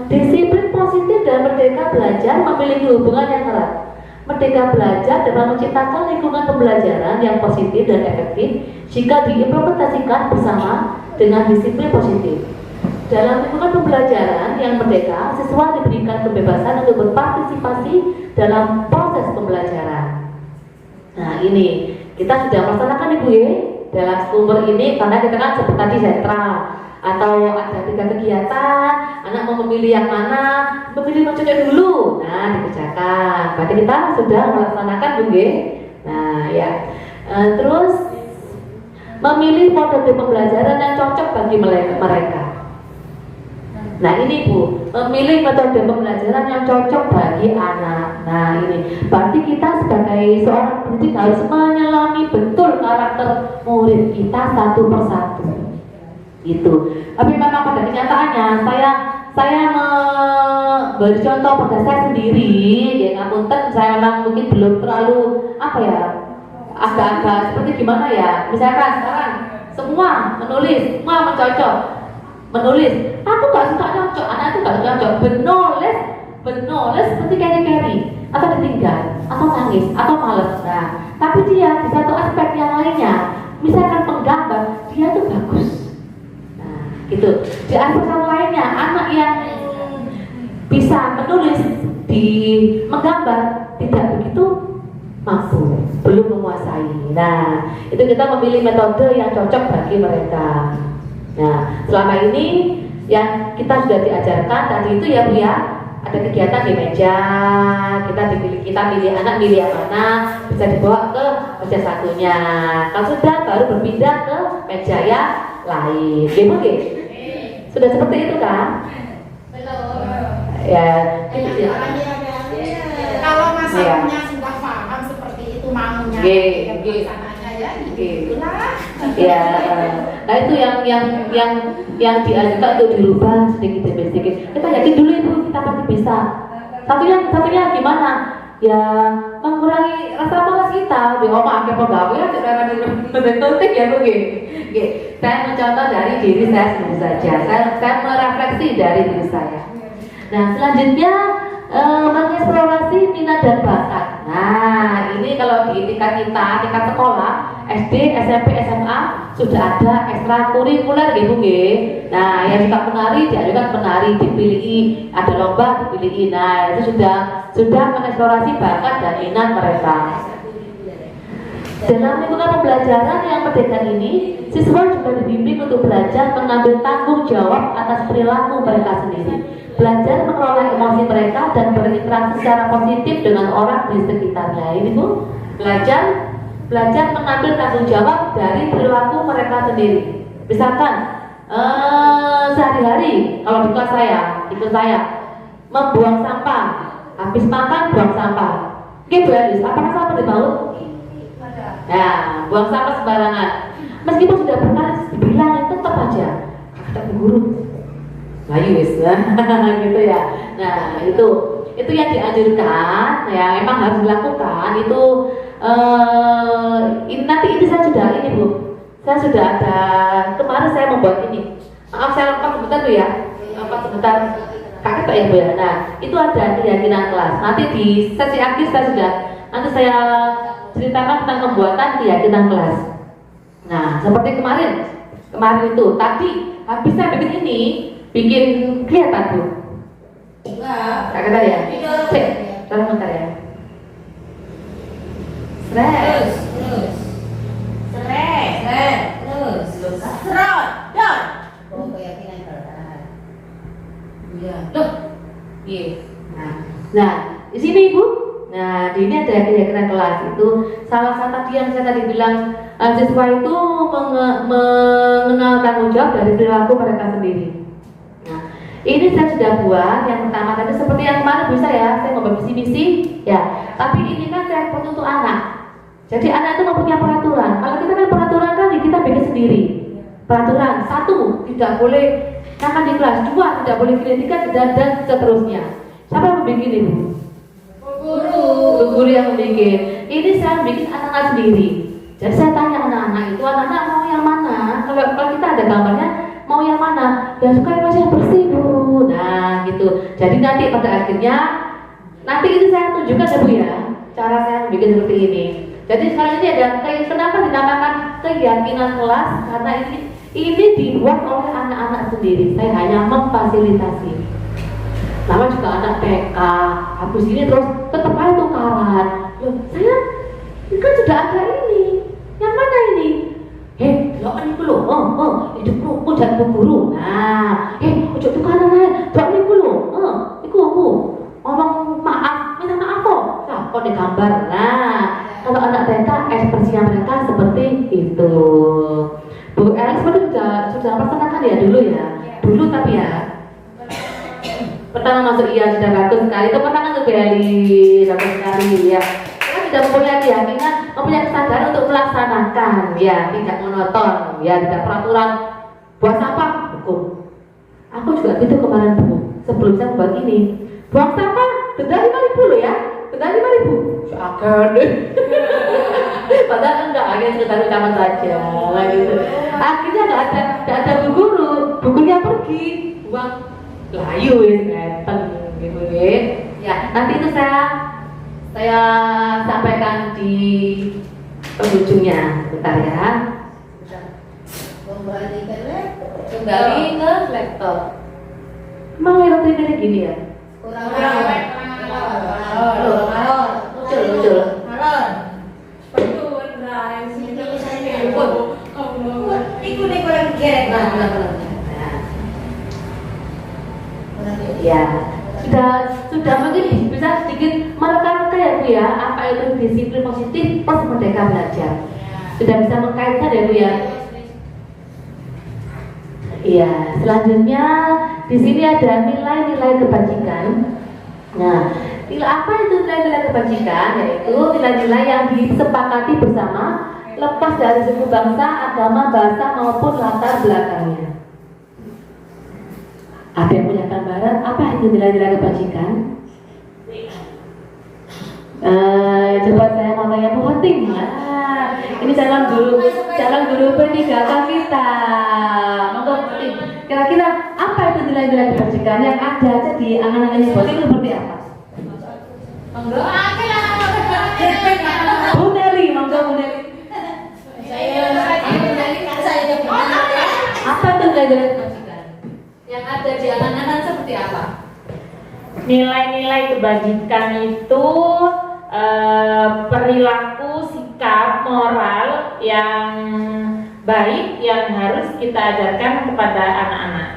Disiplin positif dan merdeka belajar memiliki hubungan yang erat. Merdeka belajar dapat menciptakan lingkungan pembelajaran yang positif dan efektif jika diimplementasikan bersama dengan disiplin positif. Dalam lingkungan pembelajaran yang merdeka, siswa diberikan kebebasan untuk berpartisipasi dalam proses pembelajaran. Nah ini kita sudah melaksanakan Ibu ya dalam sumber ini, karena kita kan seperti tadi sentra atau ada 3 kegiatan, anak mau memilih yang mana, memilih macamnya dulu. Nah dikerjakan, berarti kita sudah melaksanakan Bu ya. Nah ya, terus memilih metode pembelajaran yang cocok bagi mereka. Nah ini Bu, memilih metode pembelajaran yang cocok bagi anak. Nah ini, berarti kita sebagai seorang pendidik harus menyelami betul karakter murid kita satu persatu. Itu. Tapi memang pada kenyataannya saya memberi contoh pada saya sendiri. Ya ngapunten, saya memang mungkin belum terlalu apa ya, agak-agak seperti gimana ya. Misalkan sekarang semua menulis, semua mencocok. Menulis, aku gak suka nyocok, anak itu gak suka nyocok. Benoles seperti keri-keri, atau ditinggal, atau nangis, atau males. Nah, tapi dia di satu aspek yang lainnya, misalkan penggambar, dia tuh bagus. Nah, gitu. Di aspek yang lainnya, anak yang bisa menulis di menggambar tidak begitu mampu, belum menguasai. Nah, itu kita memilih metode yang cocok bagi mereka. Nah, selama ini yang kita sudah diajarkan tadi itu ya Bu ya, ada kegiatan di meja, kita pilih anak milih yang mana, bisa dibawa ke meja satunya. Kalau sudah baru berpindah ke meja yang lain. Ya Bu, sudah seperti itu kan? Ya, gitu ya. Kalau masalahnya sudah paham seperti itu maunya, sananya ya, itulah. Ya, nah itu yang diajarkan untuk dirubah sedikit demi sedikit. Kita yakin dulu Ibu, kita pasti bisa. Satunya gimana? Ya mengurangi rasa malas kita. Di omah ke pegawai aja karena penting ya Bu. Saya mencontoh dari diri saya sendiri saja. Saya merefleksi dari diri saya. Nah selanjutnya mengeksplorasi minat dan bakat. Nah ini kalau di tingkat sekolah SD, SMP, SMA sudah ada ekstrakurikuler gitu Nah yang suka menari diajukan menari, dipilih, ada lomba dipilih. Nah itu sudah mengeksplorasi bakat dan minat mereka. Dalam lingkungan pembelajaran yang merdeka ini, siswa juga dibimbing untuk belajar mengambil tanggung jawab atas perilaku mereka sendiri, belajar mengelola emosi mereka dan berinteraksi secara positif dengan orang di sekitarnya. Ini Bu, belajar mengambil tanggung jawab dari perilaku mereka sendiri. Misalkan sehari-hari kalau di kelas ikut saya membuang sampah, habis makan buang sampah. Oke Bu Elis, apakah sampah di baut? Nah, buang sampah sembarangan. Meskipun sudah pernah dibilang, tetap aja kata guru Bayu wis gitu ya. Nah itu yang dianjurkan, ya memang harus dilakukan. Itu nanti ini saya sudah ini Bu, saya sudah ada kemarin saya membuat ini. Maaf saya lupa sebentar tuh ya, sebentar kaget ya Bu ya. Nah itu ada keyakinan kelas. Nanti di sesi akhir saya sudah nanti saya ceritakan tentang pembuatan keyakinan kelas. Nah, seperti kemarin itu tadi habis saya bikin ini, bikin kelihatan Bu. Enggak. Tak kata ya? Cek, tolong bentar ya. Stres. Terus. Serot. Dot. Oh, keyakinan kelas. Iya. Loh. Iya. Nah, di sini Ibu. Nah, di ini ada keyakinan kelas itu salah satu tadi yang saya tadi bilang siswa itu mengenal tanggung jawab dari perilaku mereka sendiri. Nah, ini saya sudah buat yang pertama tadi seperti yang kemarin bisa ya, saya membuat misi-misi ya. Tapi ini kan saya buat untuk anak. Jadi anak itu mempunyai peraturan. Kalau kita kan peraturan kan kita bikin sendiri. Peraturan 1 tidak boleh makan di kelas, 2 tidak boleh kritika dan seterusnya. Siapa yang membuat ini? Guru yang bikin. Ini saya bikin anak-anak sendiri. Jadi saya tanya anak-anak itu, anak-anak mau yang mana? Kalau kita ada gambarnya, mau yang mana? Dan suka kelas yang bersih Bu. Nah gitu. Jadi nanti pada akhirnya, nanti itu saya tunjukkan ya Bu ya, cara saya bikin seperti ini. Jadi sekarang ini ada kenapa dinamakan keyakinan kelas? Karena ini dibuat oleh anak-anak sendiri. Saya hanya memfasilitasi. Nama juga anak TK, habis ini terus tetap aja tukaran. Loh, saya ini kan sudah ada ini. Yang mana ini? Lo ini dulu. Itu buku dan buku guru. Nah, ojo tukaran aja. Dok ini dulu. Iku aku ngomong maaf, minta maaf kok. Nah, kok digambar. Nah, kalau anak TK ekspresinya mereka seperti itu. Bu Alex seperti sudah melaksanakan ya dulu ya. Dulu tapi ya. Pertama masuk iya sudah bagus sekali. Tepuk tangan untuk Beli, bagus sekali ya. Kita sudah mempunyai keyakinan, mempunyai kesadaran untuk melaksanakan, ya tidak monoton, ya tidak peraturan. Buang sampah hukum. Aku juga gitu kemarin Bu. Sebelum saya membuat ini, buang sampah denda 5.000 loh ya, denda 5.000. Akan deh. Padahal enggak, akhirnya sekedar ucapan saja, gitu. Akhirnya nggak ada bu guru, bukunya pergi, buang. Layu ya, gitu ya. Nanti itu saya sampaikan di penghujungnya, bentar ya. Kembali ke laptop. Emang laptop ini gini ya? kurang Muncul. Ya, sudah mungkin bisa sedikit merekan ya Bu ya, apa itu disiplin positif pas merdeka belajar. Sudah bisa mengkaitkan ya Bu ya. Iya, selanjutnya di sini ada nilai-nilai kebajikan. Nah, apa itu nilai-nilai kebajikan? Yaitu nilai-nilai yang disepakati bersama, lepas dari suku bangsa, agama, bahasa maupun latar belakangnya. Ada yang punya gambaran apa itu nilai-nilai kebajikan? Coba saya mau tanya Bu Hatim. Ini calon guru P3K kita. Monggo Hatim. Kira-kira apa itu nilai-nilai kebajikan yang ada aja di angan-angan ini itu seperti apa? Monggo. Bu Neli, monggo Bu Neli. Apa itu nilai-nilai kebajikan? Yang ada di angan-angan seperti apa? Nilai-nilai kebajikan itu perilaku, sikap, moral yang baik yang harus kita ajarkan kepada anak-anak.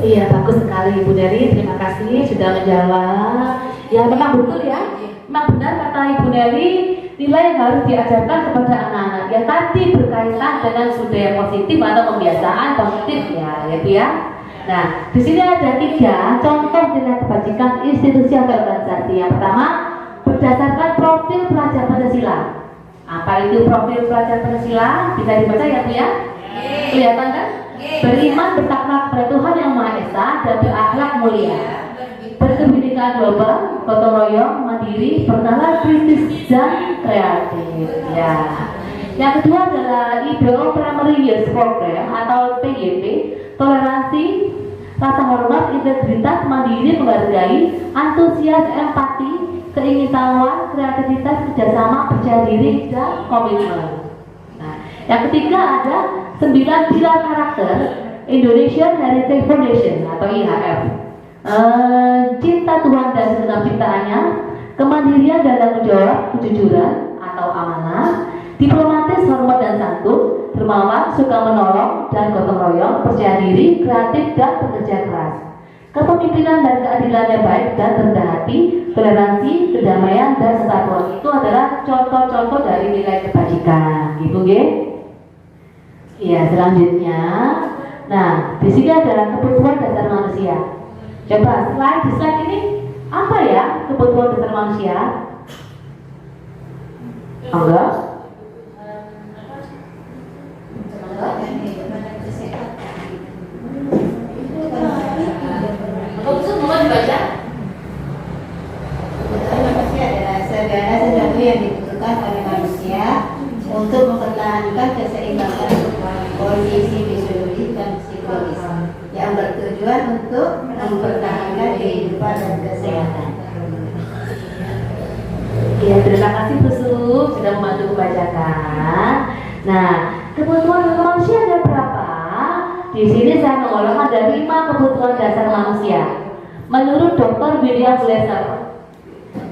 Iya, bagus sekali Ibu Neri, terima kasih sudah menjawab. Ya memang betul ya, memang benar kata Ibu Neri, nilai yang harus diajarkan kepada anak-anak yang tadi berkaitan dengan budaya positif atau kebiasaan positif ya Bu ya. Nah, di sini ada 3 contoh nilai kebajikan institusi atau organisasi. Yang pertama, berdasarkan profil pelajar Pancasila. Apa itu profil pelajar Pancasila? Bisa dibaca ya Bu ya? Kelihatan kan? Beriman bertakwa kepada Tuhan Yang Maha Esa dan berakhlak mulia. Berkebinekaan global, gotong royong, mandiri, bernalar kritis dan kreatif. Ya. Yang kedua adalah IDO Primary Years Program atau PYP, toleransi, rasa hormat, integritas, mandiri, menghargai, antusias, empati, keingintahuan, kreativitas, kerjasama, percaya diri, dan komitmen. Nah, yang ketiga ada 9 pilar karakter Indonesian Heritage Foundation atau IHF. Cinta Tuhan dan segenap ciptaannya, kemandirian dan tanggung jawab, kejujuran atau amanah, diplomatis, hormat dan santun, dermawan, suka menolong dan gotong royong, percaya diri, kreatif dan bekerja keras. Kepemimpinan dan keadilan yang baik dan rendah hati, toleransi, kedamaian dan kesatuan itu adalah contoh-contoh dari nilai kebajikan, gitu, ya? Iya, selanjutnya, nah di sini adalah kebutuhan dasar manusia. Coba di slide ini apa ya kebutuhan dasar manusia? Enggak? Semua dibaca. Kebutuhan manusia adalah segala sesuatu yang dibutuhkan oleh manusia untuk mempertahankan keseimbangan kondisi fisiologis dan psikologis yang bertujuan untuk mempertahankan kehidupan dan kesehatan. Ya, terima kasih Bu Su sudah membantu membacakan. Nah, kebutuhan dasar manusia ada berapa? Di sini saya menggolong ada 5 kebutuhan dasar manusia. Menurut Dr. William Glasser,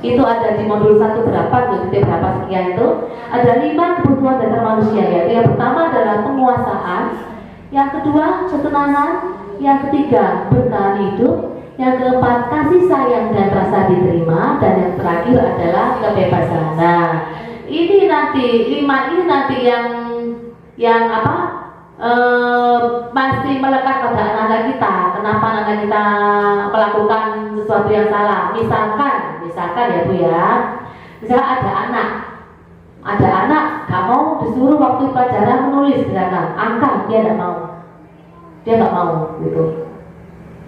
itu ada di modul 1 berapa, titik berapa sekian itu, ada 5 kebutuhan dasar manusia, yaitu yang pertama adalah penguasaan, yang kedua ketenangan, yang ketiga bertahan hidup, yang keempat kasih sayang dan rasa diterima, dan yang terakhir adalah kebebasan. Nah, ini nanti 5 ini nanti yang apa? Masih melekat pada anak-anak kita. Kenapa anak kita melakukan sesuatu yang salah? Misalkan ya Bu ya, misalnya ada anak gak mau disuruh waktu pelajaran menulis misalkan angka, dia nggak mau gitu.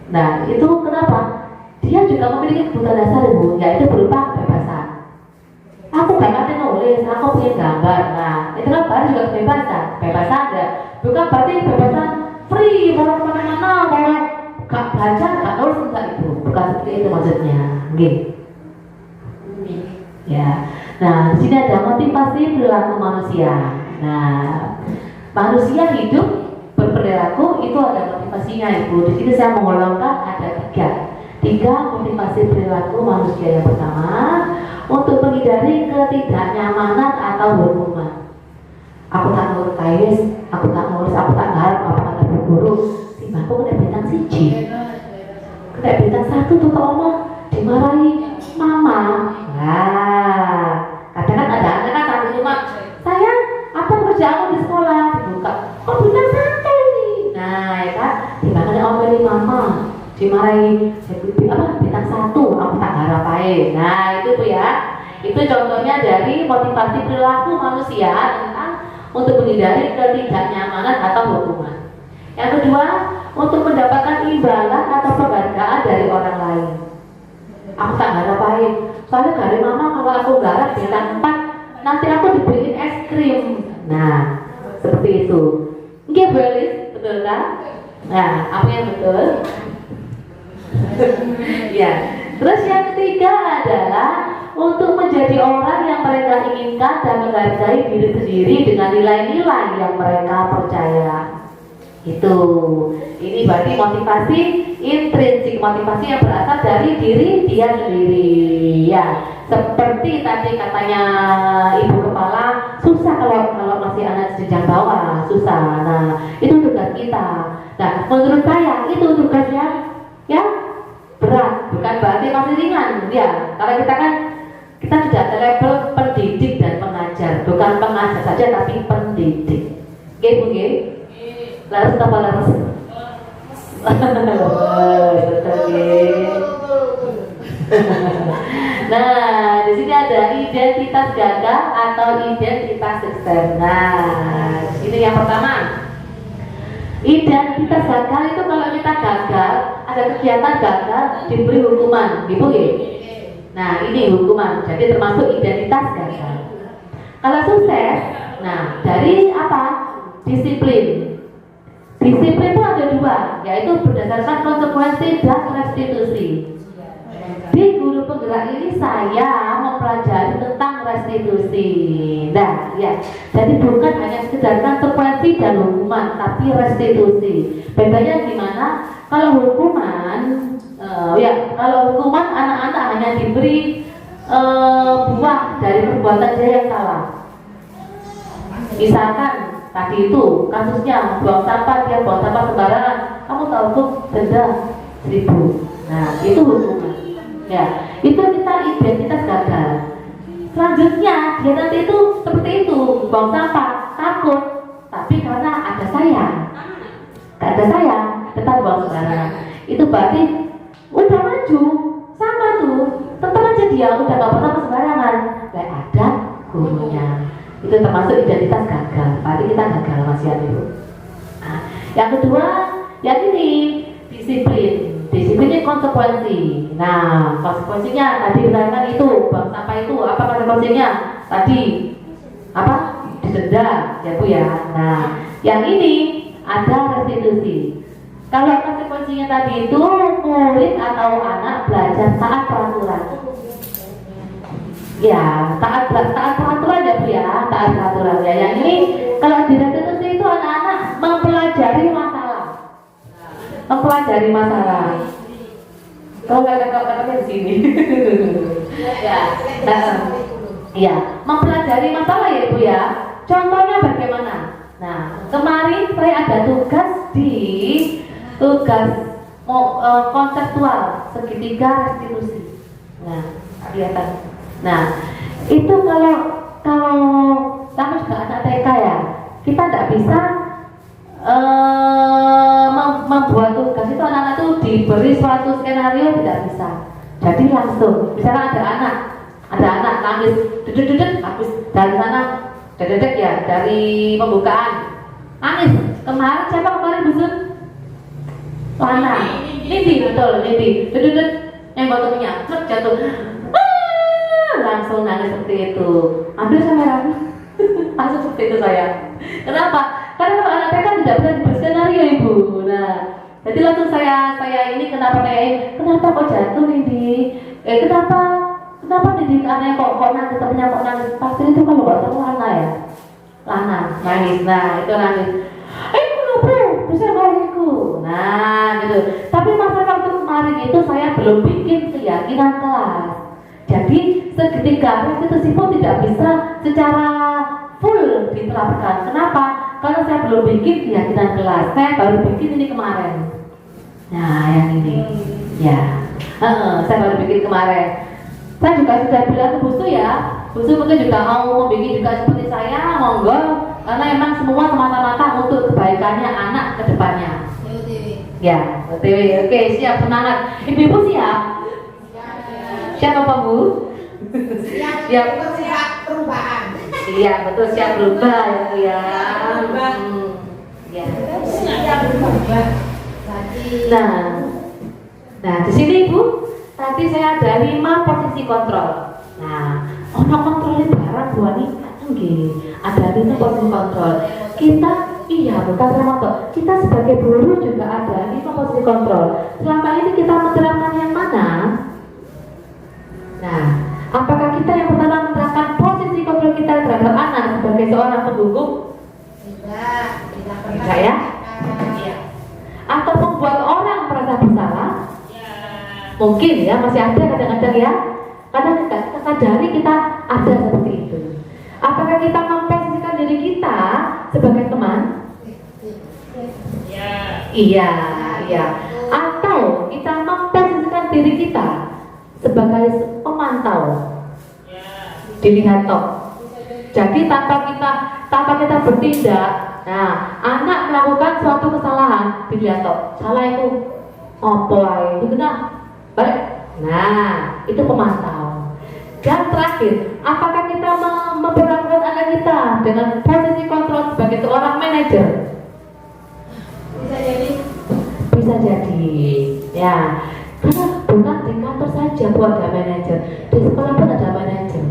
Nah itu kenapa? Dia juga memiliki kebutuhan dasar Bu, yaitu berupa kebebasan. Aku bakatnya nulis, aku punya gambar. Nah itu kan baru juga kebebasan ada. Bukan berarti kebebasan free, mau kemana-mana, mau gak belajar, gak nulis, enggak itu. Bukan seperti itu maksudnya. Gitu. Ya, nah di sini ada motivasi perilaku manusia. Nah, manusia hidup berperilaku itu ada motivasinya Ibu. Di sini saya menggolongkan ada 3 motivasi perilaku manusia. Yang pertama, untuk menghindari ketidaknyamanan atau hukuman. Aku tak nurut kais, aku tak nurut, aku tak ngarep apa kata bu guru. Tiba-tiba kena bintang 1, kena bintang 1 tuh ke omong dimarahi mama. Nah, kadang kan ada anak kan sampai rumah, sayang, apa kerjaanmu di sekolah? Dibuka, kok bintang 1 ini? Nah, ya kan, dimarahi omeli mama, dimarahi bintang 1, aku tak ngarep ae. Nah, itu Bu ya. Itu contohnya dari motivasi perilaku manusia tentang untuk menghindari ketidaknyamanan atau hukuman. Yang kedua, untuk mendapatkan imbalan atau penghargaan dari orang lain. Aku tak ngarapain, soalnya dari mama kalau aku garap bintang 4, nanti aku dibeliin es krim. Nah, seperti itu. Nggih Bu Elis, betul kan? Nah, apa yang betul? Ya. Terus yang ketiga adalah untuk menjadi orang yang mereka inginkan dan menghargai diri sendiri dengan nilai-nilai yang mereka percaya. Itu. Ini berarti motivasi intrinsik, motivasi yang berasal dari diri dia sendiri. Ya, seperti tadi katanya Ibu Kepala, susah kalau masih anak jenjang bawah, susah. Nah, itu tugas kita. Nah, menurut saya itu tugasnya ya berat, bukan berarti masih ringan. Ya, kalau kita tidak ada level pendidik dan pengajar, bukan pengajar saja tapi pendidik. Oke, Bu, oke? Lalu apa lalu? Betul, nah, di sini ada identitas gagal atau identitas sukses. Nah, ini yang pertama. Identitas gagal itu kalau kita gagal, ada kegiatan gagal diberi hukuman, gitu ya. Nah, ini hukuman, jadi termasuk identitas gagal. Kalau sukses, nah dari apa? Disiplin. Disiplin itu ada 2. kedua, yaitu berdasarkan konsekuensi dan restitusi. Di guru penggerak ini saya mempelajari tentang restitusi. Nah, ya, jadi bukan hanya sekedar konsekuensi dan hukuman, tapi restitusi. Bedanya gimana? Kalau hukuman, kalau hukuman anak-anak hanya diberi buah dari perbuatan dia yang salah. Misalkan tadi itu kasusnya buang sampah, dia buang sampah sembarangan, kamu tahu hukum denda 1.000. Nah, itu hukuman. Ya, itu kita identitas gagal. Selanjutnya dia nanti itu seperti itu, buang sampah, takut, tapi karena ada saya, gak ada saya, tetap buang sembarangan. Itu berarti udah maju, sama tuh, tetap aja dia udah gak pernah sembarangan. Gak ada gurunya. Itu termasuk identitas gagal. Berarti kita gagal Mas Yan itu. Nah, yang kedua, yang ini disiplin. Disiplin ini konsekuensi. Nah, konsekuensinya tadi misalkan itu buang sampah itu apa konsekuensinya? Tadi apa? Didenda, ya Bu ya. Nah, yang ini ada restitusi. Kalau konsekuensinya tadi itu murid atau anak belajar taat peraturan. Ya, taat peraturan ya Bu ya, taat peraturan ya. Yang ini kalau di restitusi itu anak-anak mempelajari masalah. Kalau nggak di sini. Ya, mempelajari masalah ya Bu ya. Contohnya bagaimana? Nah, kemarin saya ada tugas konseptual segitiga restitusi. Nah, kelihatan. Nah, itu kalau kamu juga anak TK ya, kita tidak bisa membuat tugas itu anak-anak itu diberi suatu skenario, tidak bisa. Jadi langsung, misalnya ada anak nangis, duduk habis dari sana, dedek ya dari pembukaan nangis. Kemarin siapa kemarin busun? Lana, Nindi betul, Nindi, duduk yang botolnya, jatuh. Langsung nangis seperti itu. Ambil kamera. Langsung seperti itu saya. Kenapa? Karena kalau anak TK tidak bisa diberi skenario Ibu. Nah, jadi langsung saya ini kenapa kok jatuh Nindi? Kenapa Nindi aneh kok nangis, temennya kok nangis? Pasti itu kalau nggak tahu Lana ya. Lana nangis. Nah, itu nangis. Kenapa? Bisa nangisku. Nah, gitu. Tapi masa waktu kemarin itu saya belum bikin keyakinan kelas. Jadi segitiga restitusi pun tidak bisa secara full diterapkan. Kenapa? Karena saya belum bikin keyakinan kelas. Saya baru bikin ini kemarin. Nah, yang ini, ya, saya baru bikin kemarin. Saya juga sudah bilang ke Busu ya. Busu mungkin juga mau membuat juga seperti saya, monggo. Karena emang semua semata-mata untuk kebaikannya anak ke depannya. Ya, OTW. Oke, siap, semangat. Ibu-ibu siap? Siap apa Bu? Siap perubahan. Iya betul, siap berubah ya. Ya. Nah di sini Ibu, tadi saya ada 5 posisi kontrol. Nah, ono kontrolnya barang buat nih, ada 5 posisi kontrol. Kita bukan termasuk. Kita sebagai guru juga ada 5 posisi kontrol. Selama ini kita menerapkan yang mana? Nah, apakah kita yang pertama menerapkan posisi kontrol kita terhadap anak sebagai seorang penghukum? Tidak ya? Iya. Atau membuat orang merasa bersalah? Mungkin ya, masih ada kadang-kadang ya. Kadang kita sadari kita ada seperti itu. Apakah kita memposisikan diri kita sebagai teman? Iya. Atau kita memposisikan diri kita sebagai pemantau, dilihat toh. Jadi tanpa kita bertindak, nah anak melakukan suatu kesalahan, dilihat toh, salah itu apa itu kena baik. Nah itu pemantau. Dan terakhir, apakah kita memperlakukan anak kita dengan posisi kontrol sebagai seorang manajer? Bisa jadi, ya. Karena bukan di kantor saja buat ada manajer, di sekolah pun ada manajer,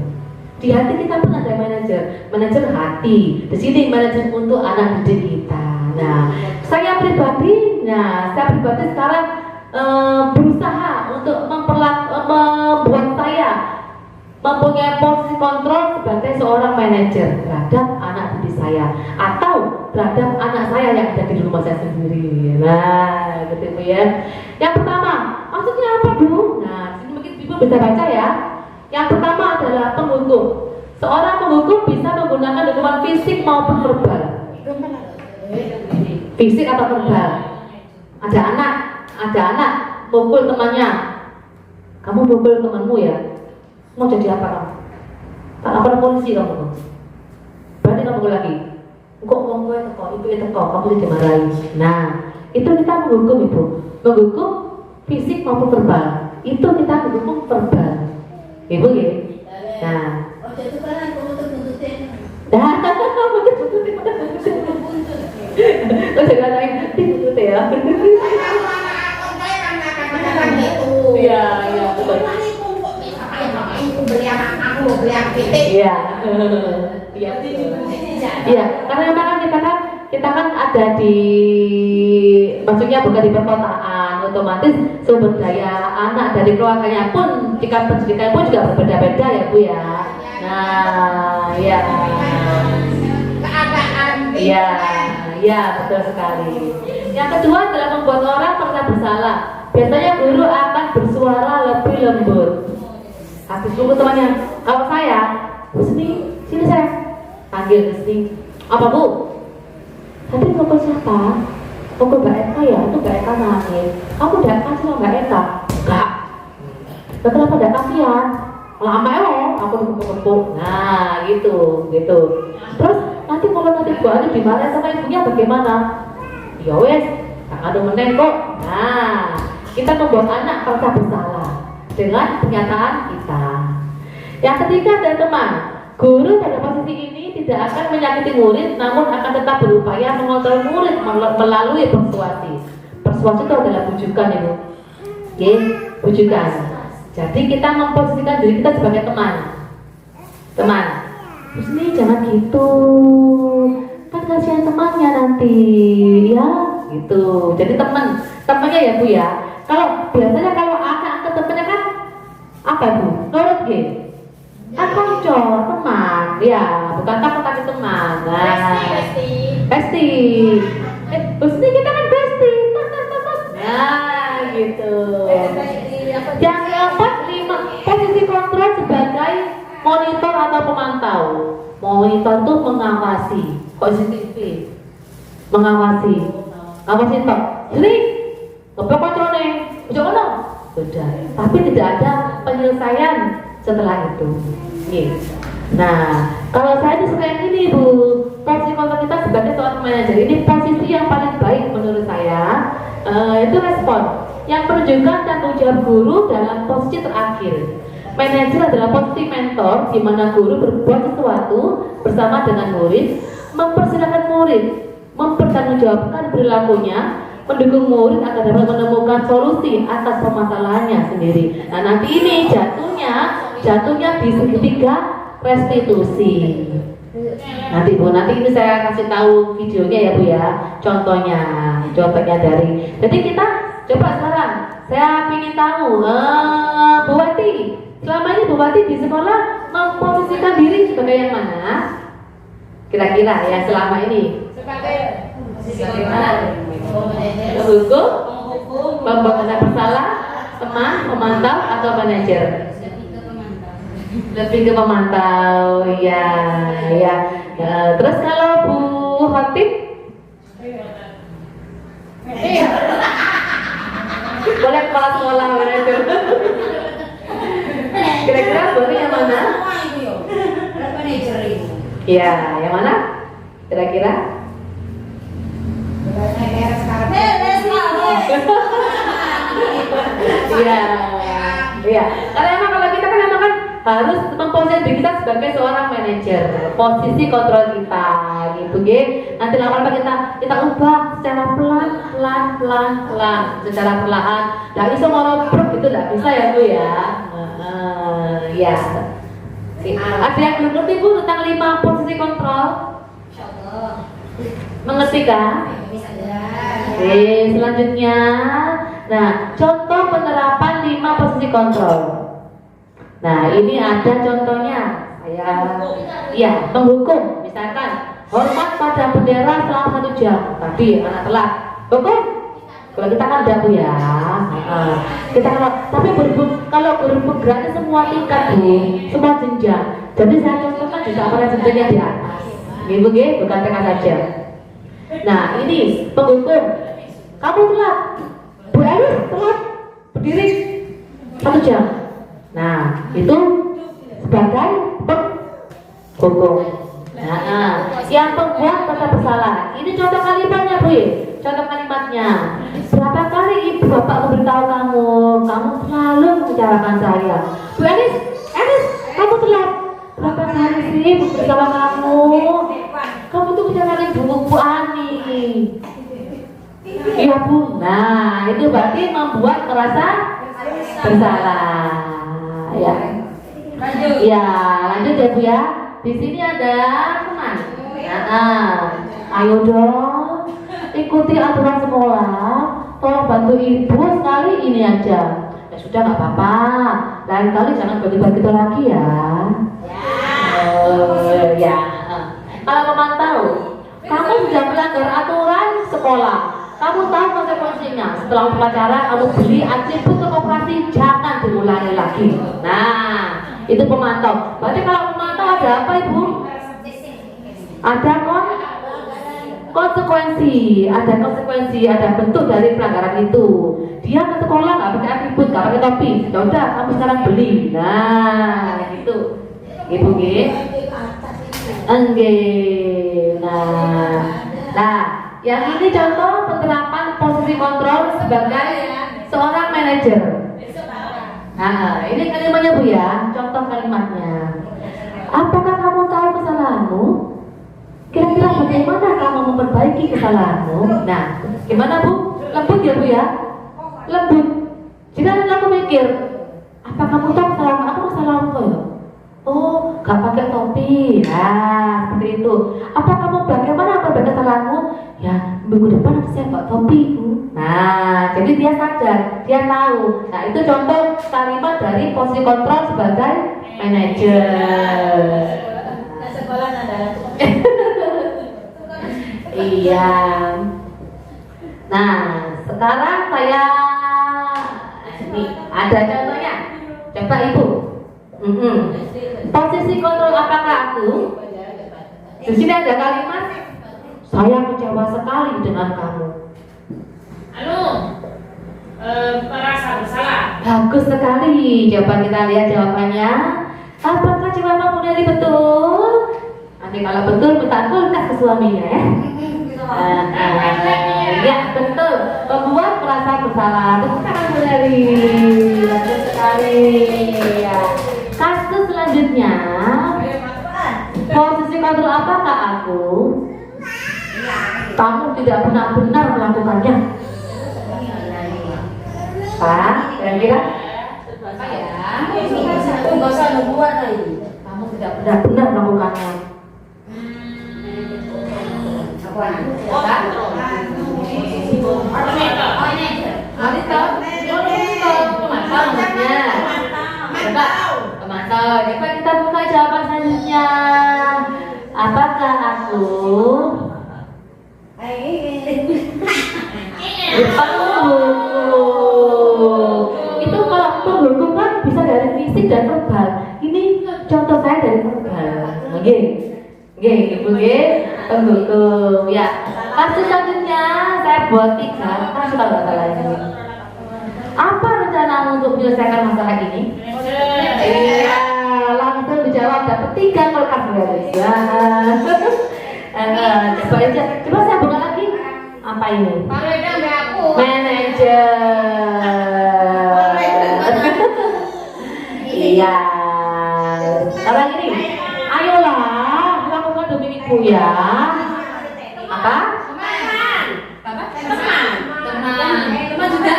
di hati kita pun ada manajer hati. Di sini manajer untuk anak didik kita. Nah, saya pribadi Nah, saya pribadi sekarang berusaha untuk membuat saya mempunyai posisi kontrol sebagai seorang manajer terhadap anak didik saya atau terhadap anak saya yang ada di rumah saya sendiri. Nah, gitu ya. Yang pertama, maksudnya apa, Bu? Nah, sini mungkin Ibu bisa baca ya. Yang pertama adalah penghukum. Seorang penghukum bisa menggunakan hukuman fisik maupun verbal. Fisik atau verbal. Ada anak mukul temannya. Kamu mukul temanmu ya? Mau jadi apa kamu? Tak lapor polisi kamu. Berarti kamu lagi. Kok ngomong gue teko, ibu teko, kamu dimarahi. Nah, itu kita menghukum Ibu. Menghukum fisik maupun verbal. Itu kita menghukum verbal. Ibu ya. Nah. Waktu itu kan aku buntut-buntutin. Dah, buntut-buntutin. Oh, jangan lain buntut ya. Iya, iya, betul. Beli anak aku, beli anak titik. Iya. Iya. Iya, karena memang kita kan ada di, maksudnya bukan di perkotaan, otomatis sumber daya anak dari keluarganya pun, jika pendidikan pun juga berbeda-beda ya Bu ya. Nah, iya. Keadaan. Iya, iya betul sekali. Yang kedua adalah membuat orang merasa bersalah. Biasanya guru akan bersuara lebih lembut. Habis dulu temannya, kalau saya, Bu sini saya panggil ke sini. Apa Bu? Tadi pukul siapa? Pukul Mbak Eka ya? Itu Mbak Eka nangis. Kamu udah kasih sama Mbak Eka? Enggak. Lah kenapa udah kasihan? Lama ya, aku dipukul-pukul. Nah, gitu. Terus nanti kalau Bu Ani dimarahin sama ibunya bagaimana? Ya wes, tak ada meneng kok. Nah, kita membuat anak merasa bersalah dengan pernyataan kita. Yang ketiga adalah teman. Guru pada posisi ini tidak akan menyakiti murid, namun akan tetap berupaya mengontrol murid melalui persuasi. Persuasi itu adalah bujukan, Ibu. Oke, bujukan. Jadi kita memposisikan diri kita sebagai teman. Terus nih jangan gitu. Kan kasihan temannya nanti, ya, gitu. Jadi temannya ya Bu ya. Biasanya kalau anak ke temannya kan apa Bu? Nurut gitu. Konco, teman, ya, bukan takut tapi teman. Nah, besti. Besti kita kan besti. Nah, gitu. Yang keempat, posisi kontrol sebagai monitor atau pemantau. Monitor itu mengawasi, CCTV, mengawasi. Awasi toh. Jadi, ngobrol kontrol nih, udah. Tapi tidak ada penyelesaian setelah itu. Nah, kalau saya itu suka yang ini Bu, posisi kontrol kita sebagai seorang manajer ini posisi yang paling baik menurut saya. Itu respon yang menunjukkan tanggung jawab guru dalam posisi terakhir. Manajer adalah posisi mentor di mana guru berbuat sesuatu bersama dengan murid, mempersilahkan murid mempertanggungjawabkan perilakunya, mendukung murid agar dapat menemukan solusi atas permasalahannya sendiri. Nah, nanti ini jatuhnya di segitiga restitusi. Nanti Bu, ini saya kasih tahu videonya ya Bu ya, contohnya dari. Jadi kita coba sekarang, saya ingin tahu, Bu Wati, selama ini Bu Wati di sekolah memposisikan diri sebagai yang mana? Kira-kira ya selama ini? Sebagai mana? Menghukum, membuat anak bersalah, teman, pemantau atau manajer? Lebih ke pemantau, ya. Terus kalau Bu Hotip, boleh kepala sekolah manajer. Kira-kira boleh yang mana? Ya, yang mana? Kira-kira? Iya. Karena emang kalau kita kan harus memposisikan diri kita sebagai seorang manajer, posisi kontrol kita, gitu ya. Nanti lama-lama kita ubah secara pelan, secara perlahan. Nggak bisa ngorobrok gitu, nggak bisa ya Bu ya. Ya. Ada yang belum ngerti Bu tentang 5 posisi kontrol? Mengerti kan? Oke, selanjutnya, nah contoh penerapan 5 posisi kontrol. Nah ini ada contohnya. Saya, menghukum, misalkan hormat pada bendera selama 1 jam. Tadi anak telat, hukum. Kalau kita kan ada Bu ya, kita tapi kalau berhubung gratis semua tingkat Bu, semua jenjang. Jadi saya contohkan juga pada jenjangnya di atas. Ibu bukan TK saja. Nah ini penghukum, kamu telat, Bu Elis telat berdiri 1 jam. Nah itu sebagai penghukum. Nah, yang membuat merasa bersalah. Ini contoh kalimatnya Bu. Contoh kalimatnya. Berapa kali ibu bapak memberitahu kamu, kamu selalu mengecewakan saya. Bu Elis, kamu telat. Berapa kali sih ibu beritahu kamu? Kamu tuh mencewakan Bu Ani. Iya Bu. Nah, itu berarti membuat merasa bersalah. Ya. Ya, lanjut ya Bu ya. Di sini ada teman. Ayo dong, ikuti aturan sekolah. Tolong bantu ibu sekali ini aja. Ya sudah nggak apa-apa. Lain kali jangan bagi-bagi itu lagi ya. Ya. Kalau memantau, kamu sudah melanggar aturan sekolah. Kamu tahu konsekuensinya. Setelah upacara kamu beli atribut ke koperasi, jangan diulangi lagi. Nah, itu pemantau. Berarti kalau pemantau ada apa Ibu? Ada konsekuensi, ada bentuk dari pelanggaran itu. Dia ke sekolah nggak pakai atribut, nggak pakai topi. Ya udah, kamu sekarang beli. Nah, gitu. Ibu Nah, yang ini contoh penerapan posisi kontrol sebagai seorang manajer. Nah, ini kalimatnya Bu ya, contoh kalimatnya. Apakah kamu tahu kesalahanmu? Kira-kira bagaimana kamu memperbaiki kesalahanmu? Nah, gimana Bu? Lembut ya Bu ya? Lembut. Jadi aku mikir, apa kamu tahu kesalahan aku? Kesalahan apa ya? Oh, gak pakai topi. Nah, seperti itu. Apa kamu bagaimana memperbaiki kesalahanmu? Ya, minggu depan saya pakai topi Bu. Nah, jadi dia sadar, dia tahu. Nah, itu contoh kalimat dari posisi kontrol sebagai manajer. Sekolah adalah Iya. Nah, sekarang saya ini ada contohnya. Coba Ibu. Posisi kontrol apakah aku? Di sini ada kalimat, saya kecewa sekali dengan kamu. Merasa bersalah. Bagus sekali. Coba kita lihat jawabannya. Apakah jawaban Dari betul? Nanti kalau betul minta kulkas ke suaminya ya. Ya betul. Membuat merasa bersalah. Tepuk tangan Bu Dari. Bagus sekali. Ya. Kasus selanjutnya. Posisi kontrol apakah aku? Kamu tidak benar-benar melakukannya. Pak, kira-kira? Kamu tidak benar-benar melakukannya. Pemantau. Coba kita buka jawaban selanjutnya. Apakah aku? Itu kalau penghukum kan bisa dari fisik dan verbal. Ini contoh saya dari verbal. Oke, Ibu penghukum. Ya, kasus selanjutnya saya buat 3 kasus kalau salah ini. Apa rencanamu untuk menyelesaikan masalah ini? Iya, langsung dijawab dapat 3 kulkas gratis. Ya. Coba aja. Coba saya buka lagi. Apa ini? Manajer. Iya. Sekarang ini, ayolah lakukan demi ibu ya. Apa? Teman juga.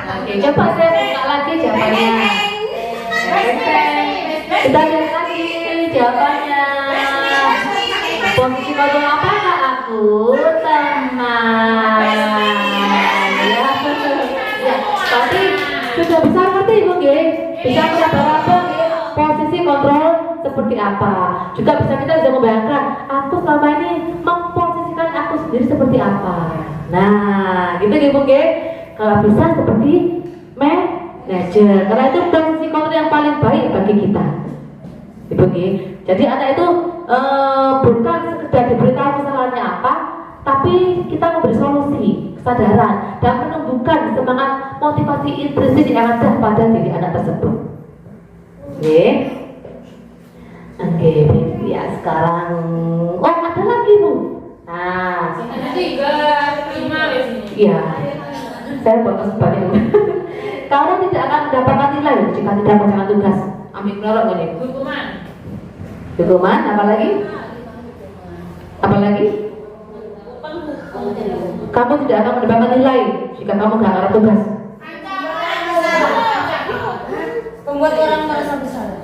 Oke, coba saya buka lagi jawabannya. Kita lihat lagi jawabannya. Posisi kontrol apakah aku? Teman. ngerti Ibu nggih? Bisa meraba-raba nggih posisi kontrol seperti apa. Juga kita bisa membayangkan aku selama ini memposisikan aku sendiri seperti apa. Nah, gitu nggih Bu nggih. Kalau bisa seperti manajer. Karena itu posisi kontrol yang paling baik bagi kita. Ibu nggih. Jadi anak itu bukan sekedar diberitahu kesalahannya apa, tapi kita memberi solusi, kesadaran, dan menumbuhkan semangat motivasi intrinsik yang ada pada diri anak tersebut. Oke, ya sekarang, ada lagi Bu. Nah, iya, saya buat sebanyak. Kamu tidak akan mendapatkan nilai jika tidak mengerjakan tugas. Ambil melorot gak nih? Hukuman, apa lagi? Apa lagi? Kamu tidak akan mendapatkan nilai jika kamu gak ngarep tugas. Membuat orang merasa bersalah.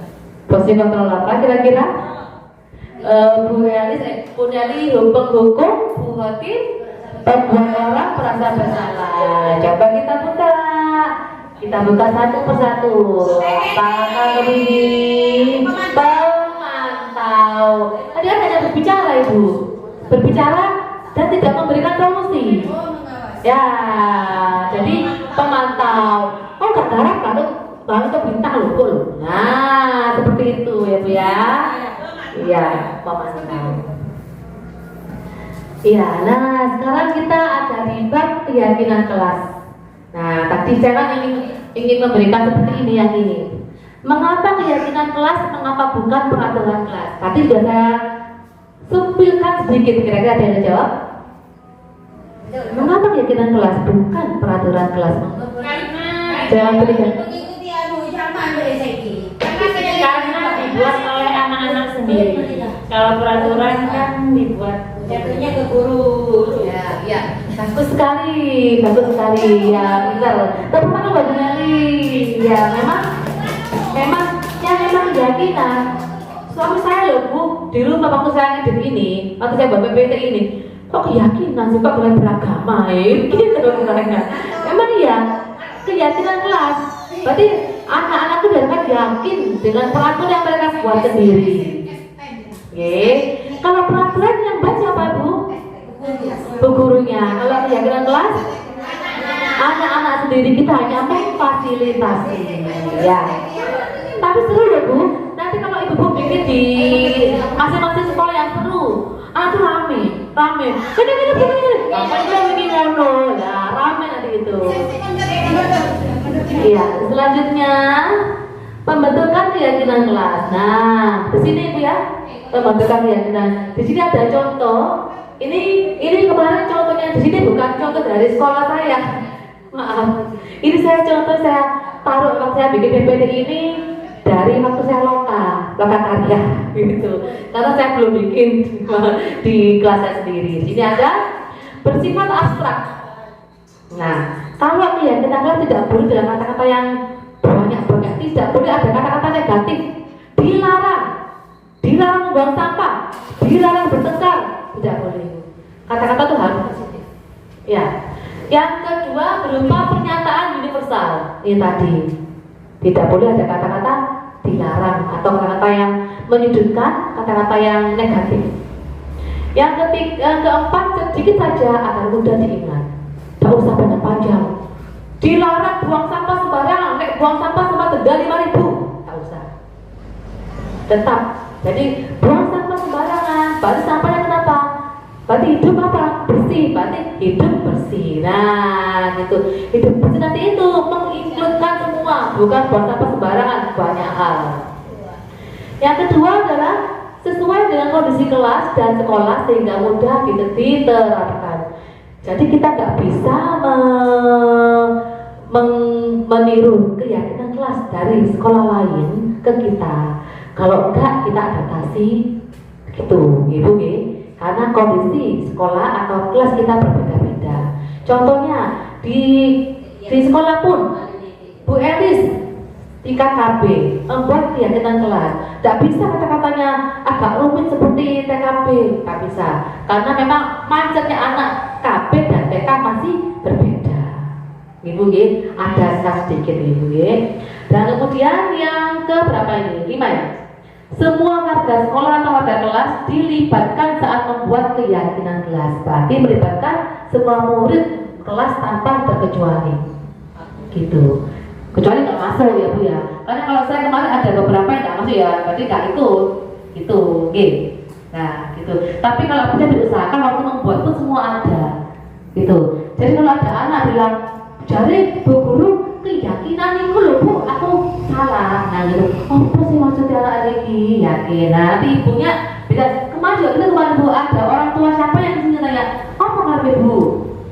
Posisi kontrol apa kira-kira? Bu Yali hukum, Bu Hoti membuat orang merasa bersalah. Coba kita buka. Kita buka satu persatu. Tangan ini pemantau. Tadi kan hanya berbicara Ibu, berbicara dan tidak memberikan solusi. Ya, jadi pemantau. Oh, gak garap baru ke bintang loh. Nah, seperti itu ya Bu ya. Iya, pemantau. Iya, nah sekarang kita ada di bab keyakinan kelas. Nah, tadi saya kan ingin memberikan seperti ini yang ini. Mengapa keyakinan kelas, mengapa bukan peraturan kelas? Tadi sudah saya supilkan sedikit, kira-kira ada yang jawab? Mengapa keyakinan kelas, bukan peraturan kelas? Jangan berikan. Mengikuti zaman SIG. Karena dibuat oleh anak-anak sendiri. Kalau peraturan kan dibuat Jatuhnya ke guru. Ya, bagus sekali, ya benar. Teman Mbak Nyali, ya memang keyakinan. Suami saya loh Bu, di rumah waktu saya hidup ini, waktu saya buat PPT ini, kok keyakinan sih kok boleh beragama, gitu mereka. Memang iya, keyakinan kelas. Berarti anak-anak itu kan yakin dengan peraturan yang mereka buat sendiri. Kalau peraturan yang baca apa Bu? Bu gurunya. Kalau keyakinan kelas, anak-anak sendiri kita hanya memfasilitasi. Ya. Tapi seru ya Bu. Nanti kalau ibu-ibu bikin di masing-masing sekolah yang seru, anak tuh rame. Ini ngono, ya rame nanti itu. Iya. Selanjutnya pembentukan keyakinan kelas. Nah, di sini Bu ya. Pembentukan keyakinan. Di sini ada contoh. Ini kemarin contohnya di sini bukan contoh dari sekolah saya. Maaf. Ini saya taruh waktu saya bikin PPT ini dari waktu saya loka karya gitu. Karena saya belum bikin di kelas saya sendiri. Di sini ada bersifat abstrak. Nah, kalau keyakinan kelas tidak boleh dengan kata-kata yang banyak, tidak boleh ada kata-kata negatif. Dilarang membuang sampah, dilarang bertengkar, tidak boleh. Kata-kata itu harus positif. Ya. Yang kedua berupa pernyataan universal. Ini tadi tidak boleh ada kata-kata dilarang atau kata-kata yang menyudutkan, kata-kata yang negatif. Yang keempat sedikit saja agar mudah diingat. Tidak usah banyak panjang. Dilarang buang sampah sembarangan, buang sampah sama denda 5.000. Tak usah. Tetap. Jadi buang sampah sembarangan. Berarti sampahnya kenapa? Berarti hidup apa? Bersih. Berarti hidup bersih. Nah, gitu. Hidup bersih nanti itu menginkludkan semua, bukan buang sampah sembarangan, banyak hal. Yang kedua adalah sesuai dengan kondisi kelas dan sekolah sehingga mudah diterapkan. Jadi kita nggak bisa meniru keyakinan kelas dari sekolah lain ke kita. Kalau enggak kita adaptasi gitu, gitu ya. Karena kondisi sekolah atau kelas kita berbeda-beda. Contohnya di sekolah pun Bu Elis di KKB membuat keyakinan kelas. Tidak bisa kata-katanya agak rumit seperti TKB, nggak bisa. Karena memang mindsetnya anak KB dan TK masih berbeda. Ibu ya, ada sedikit ibu ya. Dan kemudian yang ke berapa ini? 5 ya. Semua warga sekolah atau warga kelas dilibatkan saat membuat keyakinan kelas. Berarti melibatkan semua murid kelas tanpa terkecuali. Gitu. Kecuali nggak masuk ya Bu ya. Karena kalau saya kemarin ada beberapa yang nggak masuk ya, berarti nggak ikut. Gitu, gitu. Nah, gitu. Tapi kalau bisa diusahakan waktu membuat pun semua ada. Gitu. Jadi kalau ada anak bilang, "Jari Bu Guru, keyakinan itu loh Bu, aku salah." Nah gitu, apa sih maksudnya anak ini? Yakin. Nah, nanti ibunya bisa kemarin juga kita kemarin Bu, ada orang tua siapa yang kesini tanya, apa ngapain Bu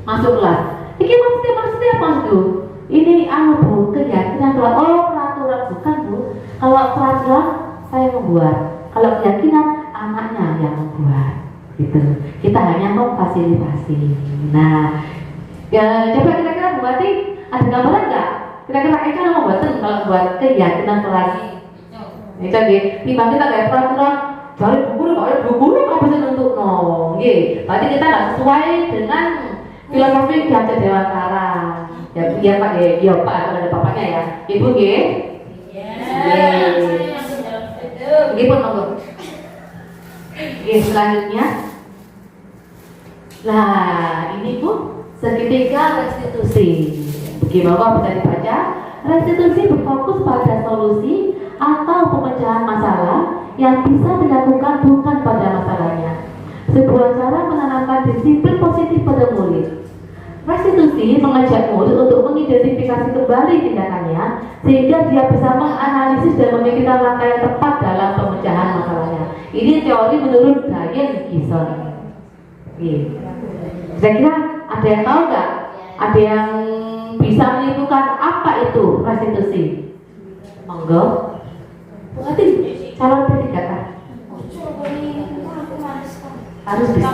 masuk kelas? Ini maksudnya apa Bu? Ini Bu, keyakinan kelas. Oh, peraturan bukan Bu. Kalau peraturan saya membuat, kalau keyakinan anaknya yang membuat. Gitu. Kita hanya memfasilitasi. Nah, ya, coba kira-kira Bu Ati ada gambaran nggak? Kira-kira Eka mau buat kalau buat keyakinan kelas. Itu gitu. Tiba kita kayak peraturan cari buku nggak bisa nentuk no. Gitu. Berarti kita nggak sesuai dengan filosofi Gajah Dewantara. Ya, iya Pak ya, iya Pak ada bapaknya ya. Ibu gitu. Ibu monggo. Selanjutnya. Nah, ini Bu seketika restitusi. Bagaimana bisa dibaca? Restitusi berfokus pada solusi atau pemecahan masalah yang bisa dilakukan bukan pada masalahnya. Sebuah cara menanamkan disiplin positif pada murid. Restitusi mengajak murid untuk mengidentifikasi kembali tindakannya sehingga dia bisa menganalisis dan memikirkan langkah yang tepat dalam pemecahan masalahnya. Ini teori menurut Diane Gison. Saya kira ada yang tahu nggak? Ada yang bisa menentukan apa itu restitusi? Monggo. Berarti calon ketiga kan? Harus bisa.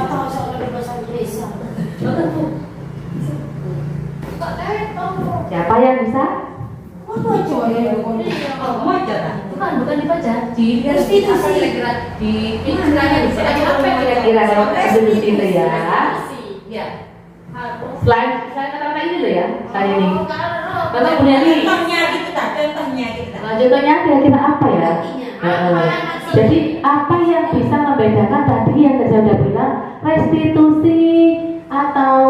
Siapa yang bisa? Bukan dibaca, di restitusi kira-kira di pikirannya bisa apa kira-kira restitusi itu ya? Ya. Selain kata-kata ini loh ya, kayak ini. Bapak punya ini. Contohnya kira-kira apa ya? Jadi apa yang bisa membedakan tadi yang saya sudah bilang restitusi atau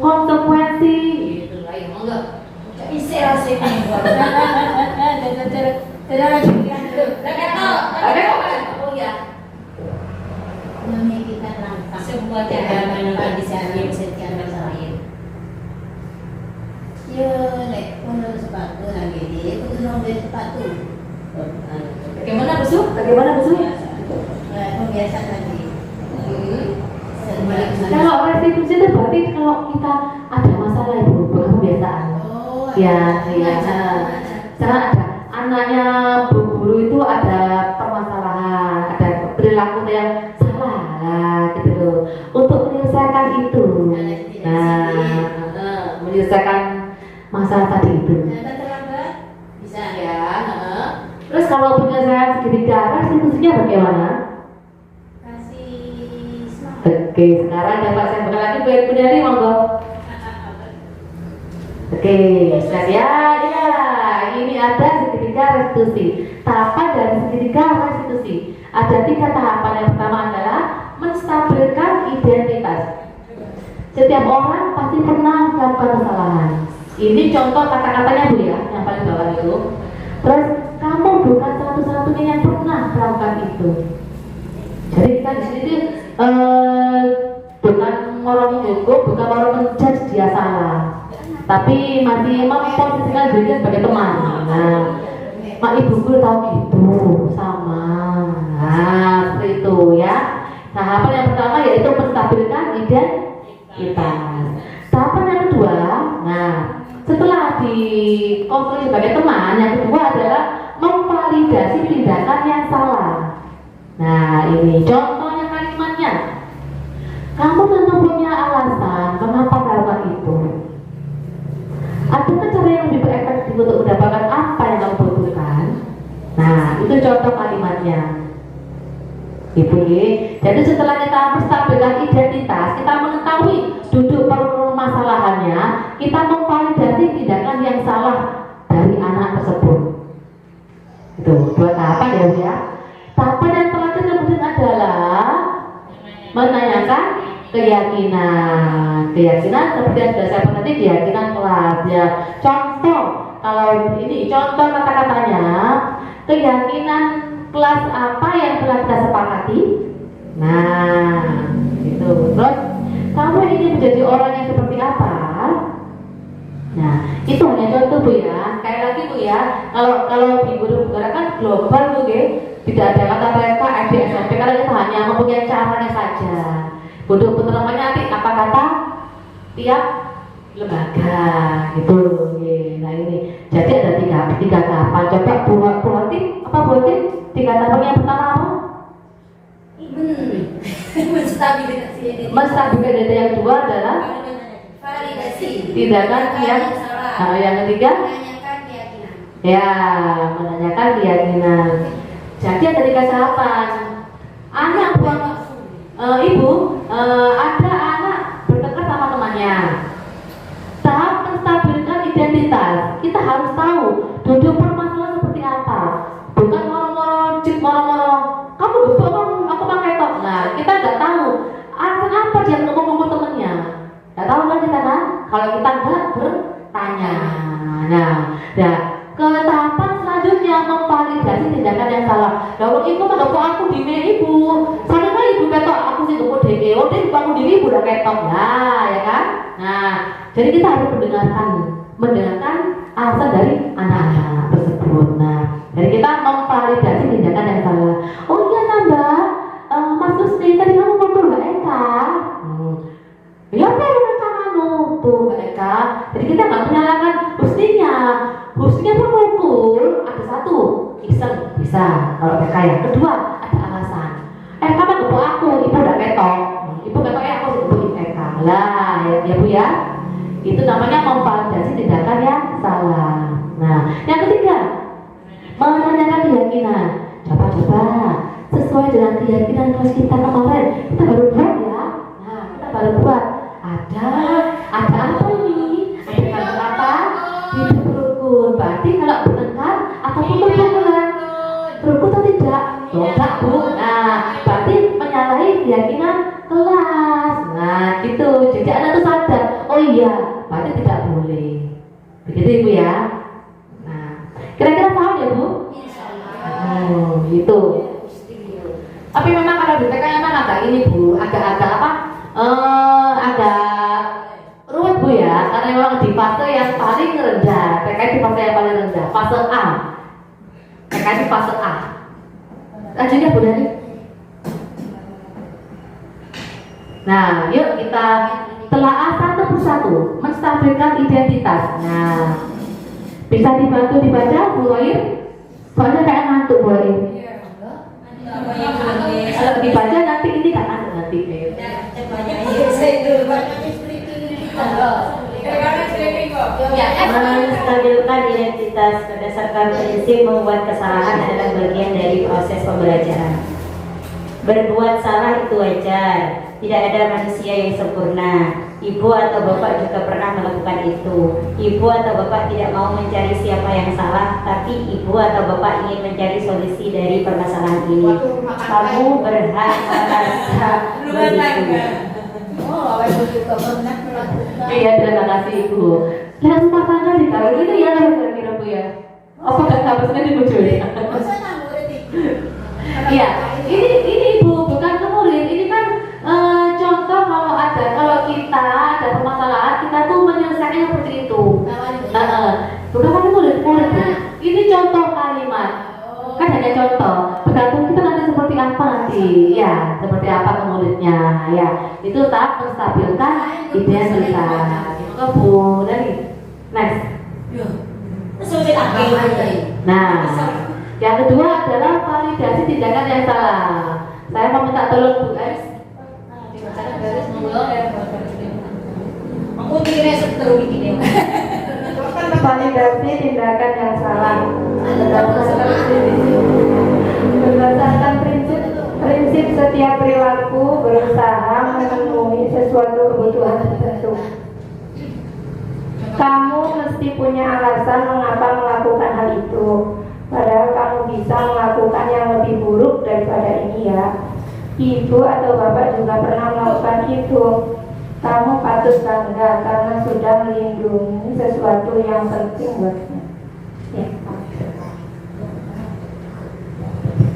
konsekuensi? Gitu lah ya, enggak. Bisa rasanya. Memikirkan langkah sebuah cara menemukan disani menyelesaikan masalah ini. Ya, lek menurut sepatu lagi dia itu nombor sepatu. Bagaimana besok? Bagaimana besok? Kebiasaan lagi. Kalau restitusi itu berarti kalau kita ada masalah itu bukan kebiasaan. Ya. Sekarang ada anaknya Bu Guru itu ada permasalahan, ada perilaku yang salah lah gitu loh. Untuk menyelesaikan itu, menyelesaikan masalah tadi itu. Bisa Ya. Terus kalau penyelesaian segitiga restitusinya bagaimana? kasih semangat. Oke, sekarang dapat saya bakal lagi Bu Dari monggo. Oke, ya, ini ada segitiga restitusi. Tahapan dari segitiga restitusi ada 3 tahapan. Yang pertama adalah menstabilkan identitas. Setiap orang pasti pernah melakukan kesalahan. Ini contoh kata-katanya Bu ya, yang paling bawah itu. Terus kamu bukan satu-satunya yang pernah melakukan itu. Jadi kita di sini bukan orang menghukum, bukan orang menjudge dia salah, tapi masih memposisikan dirinya sebagai teman. Nah, mak ibuku tahu gitu sama. Nah, seperti itu ya. Tahapan yang pertama yaitu menstabilkan identitas. Tahapan yang kedua, nah setelah dikonstruksi sebagai teman, yang kedua adalah memvalidasi tindakan yang salah. Nah, ini contohnya kalimatnya. Kamu tentu punya alasan kenapa melakukan itu. Adakah cara yang lebih efektif untuk mendapatkan apa yang kamu butuhkan? Nah, itu contoh kalimatnya. Ibu, jadi setelah kita menstabilkan identitas, kita mengetahui duduk permasalahannya, kita memvalidasi tindakan yang salah dari anak tersebut. Dua tahapan ya Bu ya. Tahapan yang terakhir kemudian adalah menanyakan keyakinan. Keyakinan seperti yang sudah saya sebut tadi, keyakinan kelas ya. Contoh, kalau ini contoh kata-katanya, keyakinan kelas apa yang telah kita sepakati? Nah, itu. Terus kamu ingin menjadi orang yang seperti apa? Nah, itu hanya contoh Bu ya. Sekali lagi Bu ya, kalau di guru kan global Bu ya, tidak ada kata mereka SMP karena kita hanya mempunyai caranya saja. Untuk penerangnya nanti apa kata tiap lembaga gitu ya. Nah ini, jadi ada tiga tahapan. Coba buatin tiga tahapan yang pertama apa? Menstabilkan data. Yang kedua adalah validasi. tindakan yang yang ketiga Menanyakan keyakinan. ya menanyakan keyakinan. Jadi ada tiga tahapan. Anak buat ibu ada anak bertengkar sama temannya. Tahap menstabilkan identitas, kita harus tahu duduk permasalahan seperti apa. Bukan moro-moro kamu gebuk aku pakai top. Nah kita nggak tahu alasan apa dia ngomong temennya. Nggak tahu kan kita kan? Kalau kita nggak bertanya. Nah, ke tahapan selanjutnya memvalidasi tindakan yang salah. Lalu ibu menggepuk aku di ibu. Soalnya kan ibu ketok aku sih gepuk dek. Oh dek aku di ibu udah ketok. Nah, ya kan? Nah, jadi kita harus mendengarkan alasan dari anak-anak tersebut. Nah, jadi kita memvalidasi tindakan yang salah. Oh iya nambah, Mas Lusni tadi kamu ngomong Mbak Eka. Ya apa yang tuh Mbak Eka. Jadi kita nggak menyalahkan Husninya pemukul ada satu iseng bisa kalau PK ya. Kedua ada alasan. Kamu gepuk aku, ibu udah ketok. Ibu ketok aku gepuk Eka lah ya Bu ya. Itu namanya memvalidasi tindakan yang salah. Nah yang ketiga menanyakan keyakinan. Coba sesuai dengan keyakinan kelas kita kemarin kita baru buat ya. Nah kita baru buat ada apa ini? Ada apa? Hidup rukun. Berarti kalau bertengkar atau pukul-pukulan rukun atau tidak? Tidak Bu. Nah berarti menyalahi keyakinan kelas. Nah gitu. Jadi anak itu sadar. Oh iya, berarti tidak boleh. Begitu Ibu ya. Nah kira-kira paham ya Bu? Oh gitu. Tapi memang kalau di TK memang agak ini Bu, agak apa? Agak ruwet Bu ya, karena memang di fase yang paling rendah. TK di fase yang paling rendah, fase A. TK di fase A. Lanjutnya Bu Dani. Nah, yuk kita telaah satu persatu, menstabilkan identitas. Nah, bisa dibantu dibaca Bu Wair? Soalnya kayak ngantuk Bu Wair. Kalau dibaca nanti ini kan ada nanti. Menstabilkan identitas berdasarkan prinsip membuat kesalahan adalah bagian dari proses pembelajaran. Berbuat salah itu wajar, tidak ada manusia yang sempurna. Ibu atau bapak juga pernah melakukan itu. Ibu atau bapak tidak mau mencari siapa yang salah, tapi ibu atau bapak ingin mencari solusi dari permasalahan ini. Kamu berhak merasa begitu. Oh, awal juga pernah melakukan. Iya, terima kasih Ibu. Lihat rumah tangga di kalau itu ya kira-kira Bu ya. Apa kan harusnya dibujui? Masa murid itu? Iya, ini Ibu bukan ke murid. Ini kan contoh kalau kita ada permasalahan kita tuh menyelesaikannya seperti itu. Bukan kan murid Bu. Ini contoh kalimat. Kan hanya contoh. Tergantung kita nanti seperti apa nanti. Ya, seperti apa ke muridnya. Ya, itu tahap menstabilkan identitas. Itu Bu dari next. Nah, yang kedua adalah validasi tindakan yang salah. Saya mau minta tolong Bu S. Dibacakan garis Aku kira seterus ini. Validasi tindakan yang salah berdasarkan prinsip setiap perilaku berusaha memenuhi sesuatu kebutuhan tertentu. Kamu mesti punya alasan mengapa melakukan hal itu. Padahal kamu bisa melakukan yang lebih buruk daripada ini ya. Ibu atau bapak juga pernah melakukan itu. Kamu patut bangga karena sudah melindungi sesuatu yang penting buatmu. Ya.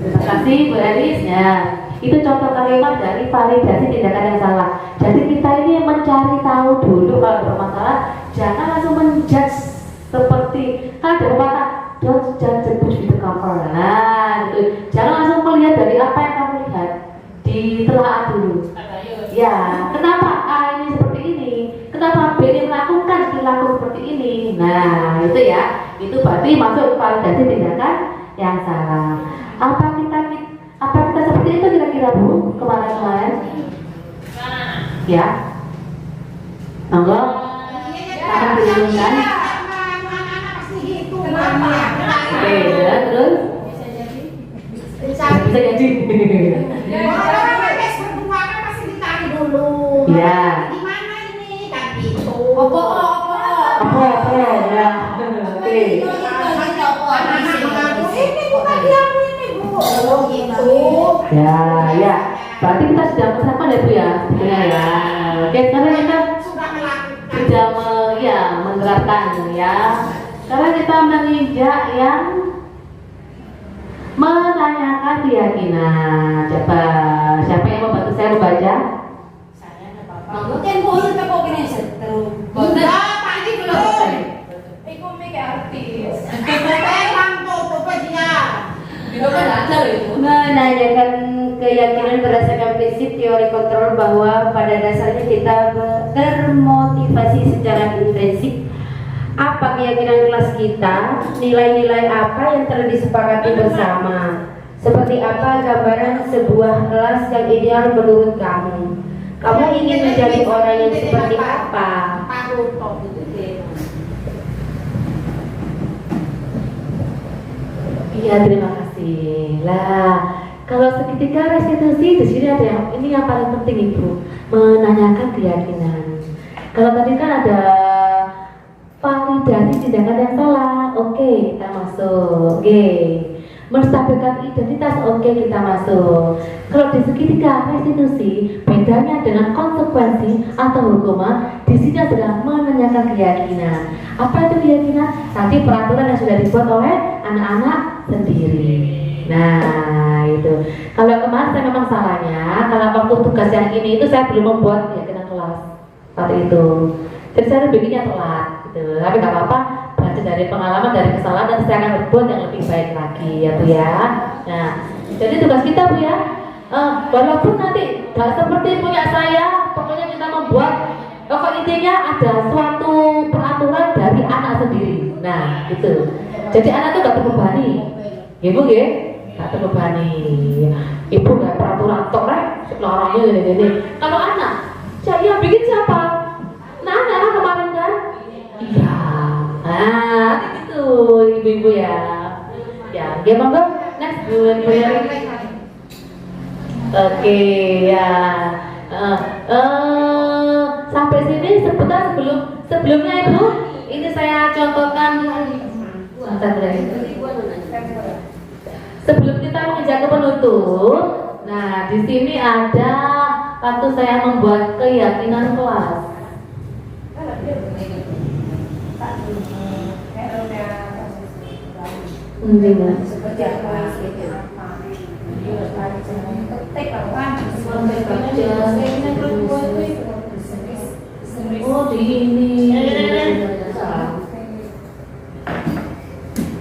Terima kasih Bu Elis ya. Itu contoh kalimat dari validasi tindakan yang salah. Jadi kita ini mencari tahu dulu kalau bermasalah, jangan langsung menjudge seperti kan ada pepatah don't judge the book with the cover. Nah, gitu. Jangan langsung melihat dari apa yang kamu lihat, ditelaah dulu. Ya, kenapa A ini seperti ini? Kenapa B ini melakukan perilaku seperti ini? Nah, itu ya, itu berarti masuk validasi tindakan yang salah. Apa kita seperti itu kira-kira Bu kemarin-kemarin? Ya, monggo. Akan diumumkan. Oke, ya, terus bisa jadi. Ya. Gimana ini? Kan itu. Apa? Ya. Oke. Ini bukan yang ini Bu. Oh gitu. Ya. Berarti kita sudah persiapan ya Bu ya, sebetulnya ya. Oke, sekarang kita Sudah melakukan. sudah menerapkan ya. Sekarang kita menginjak yang menanyakan keyakinan. Coba siapa yang membantu saya membaca? Mungkin boleh ke kok ini seteru. Enggak, tadi belum. Iku mikir artis. Memang tuh dia. Itu kan ada itu. Menanyakan keyakinan berdasarkan prinsip teori kontrol bahwa pada dasarnya kita termotivasi secara intensif. Apa keyakinan kelas kita, nilai-nilai apa yang telah disepakati bersama, seperti apa gambaran sebuah kelas yang ideal menurut kamu. Kamu ingin menjadi orang yang seperti apa? Iya, terima kasih. Lah, kalau segitiga restitusi di sini ada yang paling penting Ibu, menanyakan keyakinan. Kalau tadi kan ada validasi tindakan yang salah, oke kita masuk. Oke, menstabilkan identitas, oke kita masuk. Kalau di segitiga restitusi, bedanya dengan konsekuensi atau hukuman, di sini adalah menanyakan keyakinan. Apa itu keyakinan? Tadi peraturan yang sudah dibuat oleh anak-anak sendiri. Nah itu. Kalau kemarin saya memang salahnya, kalau waktu tugas yang ini itu saya belum membuat keyakinan kelas seperti itu. Jadi saya bikinnya telat. Gitu. Tapi nggak apa-apa, belajar dari pengalaman, dari kesalahan, dan saya akan berbuat yang lebih baik lagi ya Bu ya. Nah, jadi tugas kita Bu ya, walaupun nanti nggak seperti punya saya, pokoknya kita membuat, pokok intinya ada suatu peraturan dari anak sendiri. Nah, gitu. Jadi anak itu nggak terbebani, Ibu ya, nggak terbebani. Ibu nggak peraturan torek, larangnya ini. Kalau anak, yang bikin siapa? Nah, anak kemarin kan? Iya. Nah, gitu ibu-ibu ya. Ya, dia monggo next Bu ya. Oke, ya. Sampai sini sebelumnya Ibu, ini saya contohkan. Sebelum kita mengejar ke penutup, nah di sini ada waktu saya membuat keyakinan kelas. Seperti apa? Oh di ini.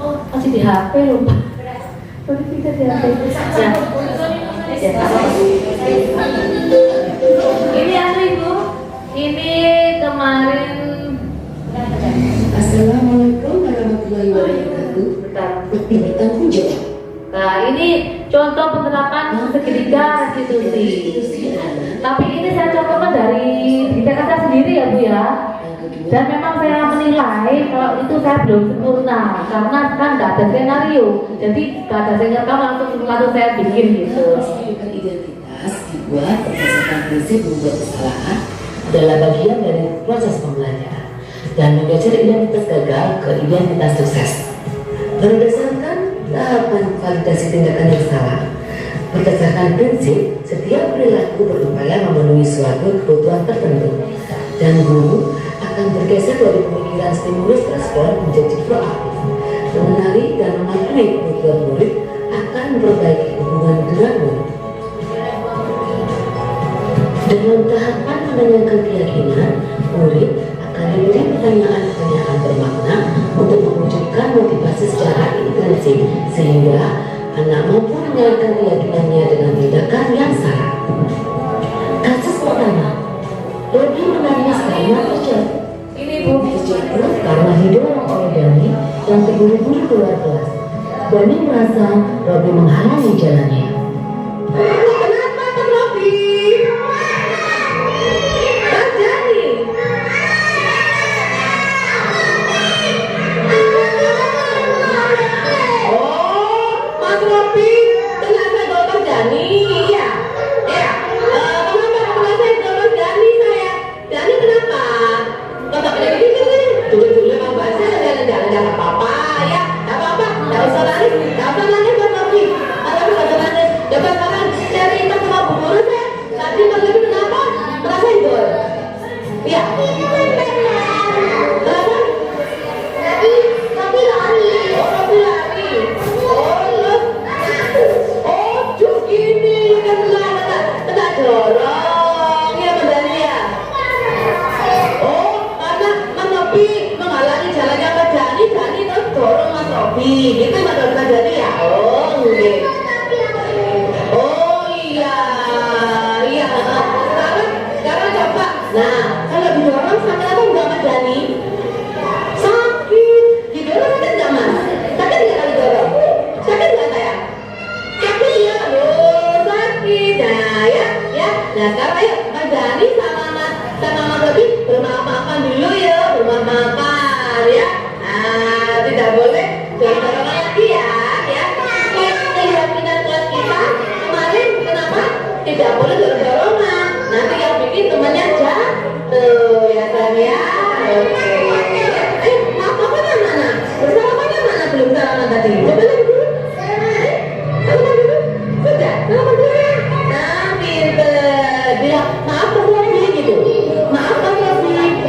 Oh masih di HP lupa. Tadi kita di HP. Ya. Ini anu Ibu. Ini kemarin. Assalamualaikum warahmatullahi wabarakatuh. Bukti bertanggung jawab. Nah ini contoh penerapan segitiga restitusi. Tapi ini saya contohkan dari Jakarta sendiri ya Bu ya. Dan memang saya menilai kalau itu saya belum sempurna karena kan nggak ada skenario. Jadi nggak ada skenario langsung saya bikin gitu. Menunjukkan identitas dibuat berdasarkan prinsip membuat kesalahan adalah bagian dari proses pembelajaran dan menggeser identitas gagal ke identitas sukses. Berdasarkan 8 tahapan validasi tindakan yang salah. Berdasarkan prinsip, setiap perilaku berupaya memenuhi suatu kebutuhan tertentu, dan guru akan bergeser dari pemikiran stimulus respon menjadi proaktif, mengenali dan memahami kebutuhan murid akan memperbaiki hubungan dengan murid. Dalam tahapan menanyakan keyakinan, murid akan diberi pertanyaan-pertanyaan bermakna untuk mewujudkan motivasi secara intensif sehingga anak mampu menyalurkan keyakinannya dengan tindakan yang salah. Kasus pertama, Robi menangis karena terjatuh. Terjatuh karena didorong oleh Dani yang terburu-buru keluar kelas. Dani merasa Robi menghalangi jalannya. Kenapa Pak Robi? Mas Dani. Oh, Mas Robi, kenapa Dokter Dani? Iya, iya. Kenapa kenapa Dokter Dani saya? Dani kenapa? Dokter Dani dulu Bang Basa jalan-jalan nggak apa-apa ya, nggak apa-apa, nggak usah nangis Mas Robi. Mas Robi nggak usah nangis. Coba sekarang cari kita sama Bu Guru saya. Tadi Mas Robi kenapa? Merasa hibur? Iya. Kenapa? Tapi lari. Oh, Robi lari. Oh, cuk gini kan kena dorong ya Mas Dani ya. Oh, karena Mas Robi menghalangi jalannya Mas Dani terus dorong Mas Robi. Gitu Mas Dani ya. Oh, nggih. Oh iya, iya. Sekarang coba. Nah, kalau didorong sakit apa enggak Mas Dani? Sakit. Didorong sakit enggak Mas? Sakit enggak kalau didorong? Sakit enggak saya? Sakit ya, loh sakit. Nah ya, ya. Nah sekarang ayo Mas Dani sama Mas Robi bermaaf-maafan dulu ya, bermaaf-maafan ya. Nah, tidak boleh dorong lagi ya, ya. Keyakinan kelas kita kemarin kenapa tidak boleh dorong-dorongan? Nanti yang bikin temannya jatuh ya kan ya. Oke. Ayo, maaf apa mana? Bersalamannya mana? Belum salaman tadi. Coba lagi dulu. Salaman dulu. Sudah, salaman dulu ya. Nah, pinter. Bilang maaf Mas Robi gitu. Maaf Mas Robi.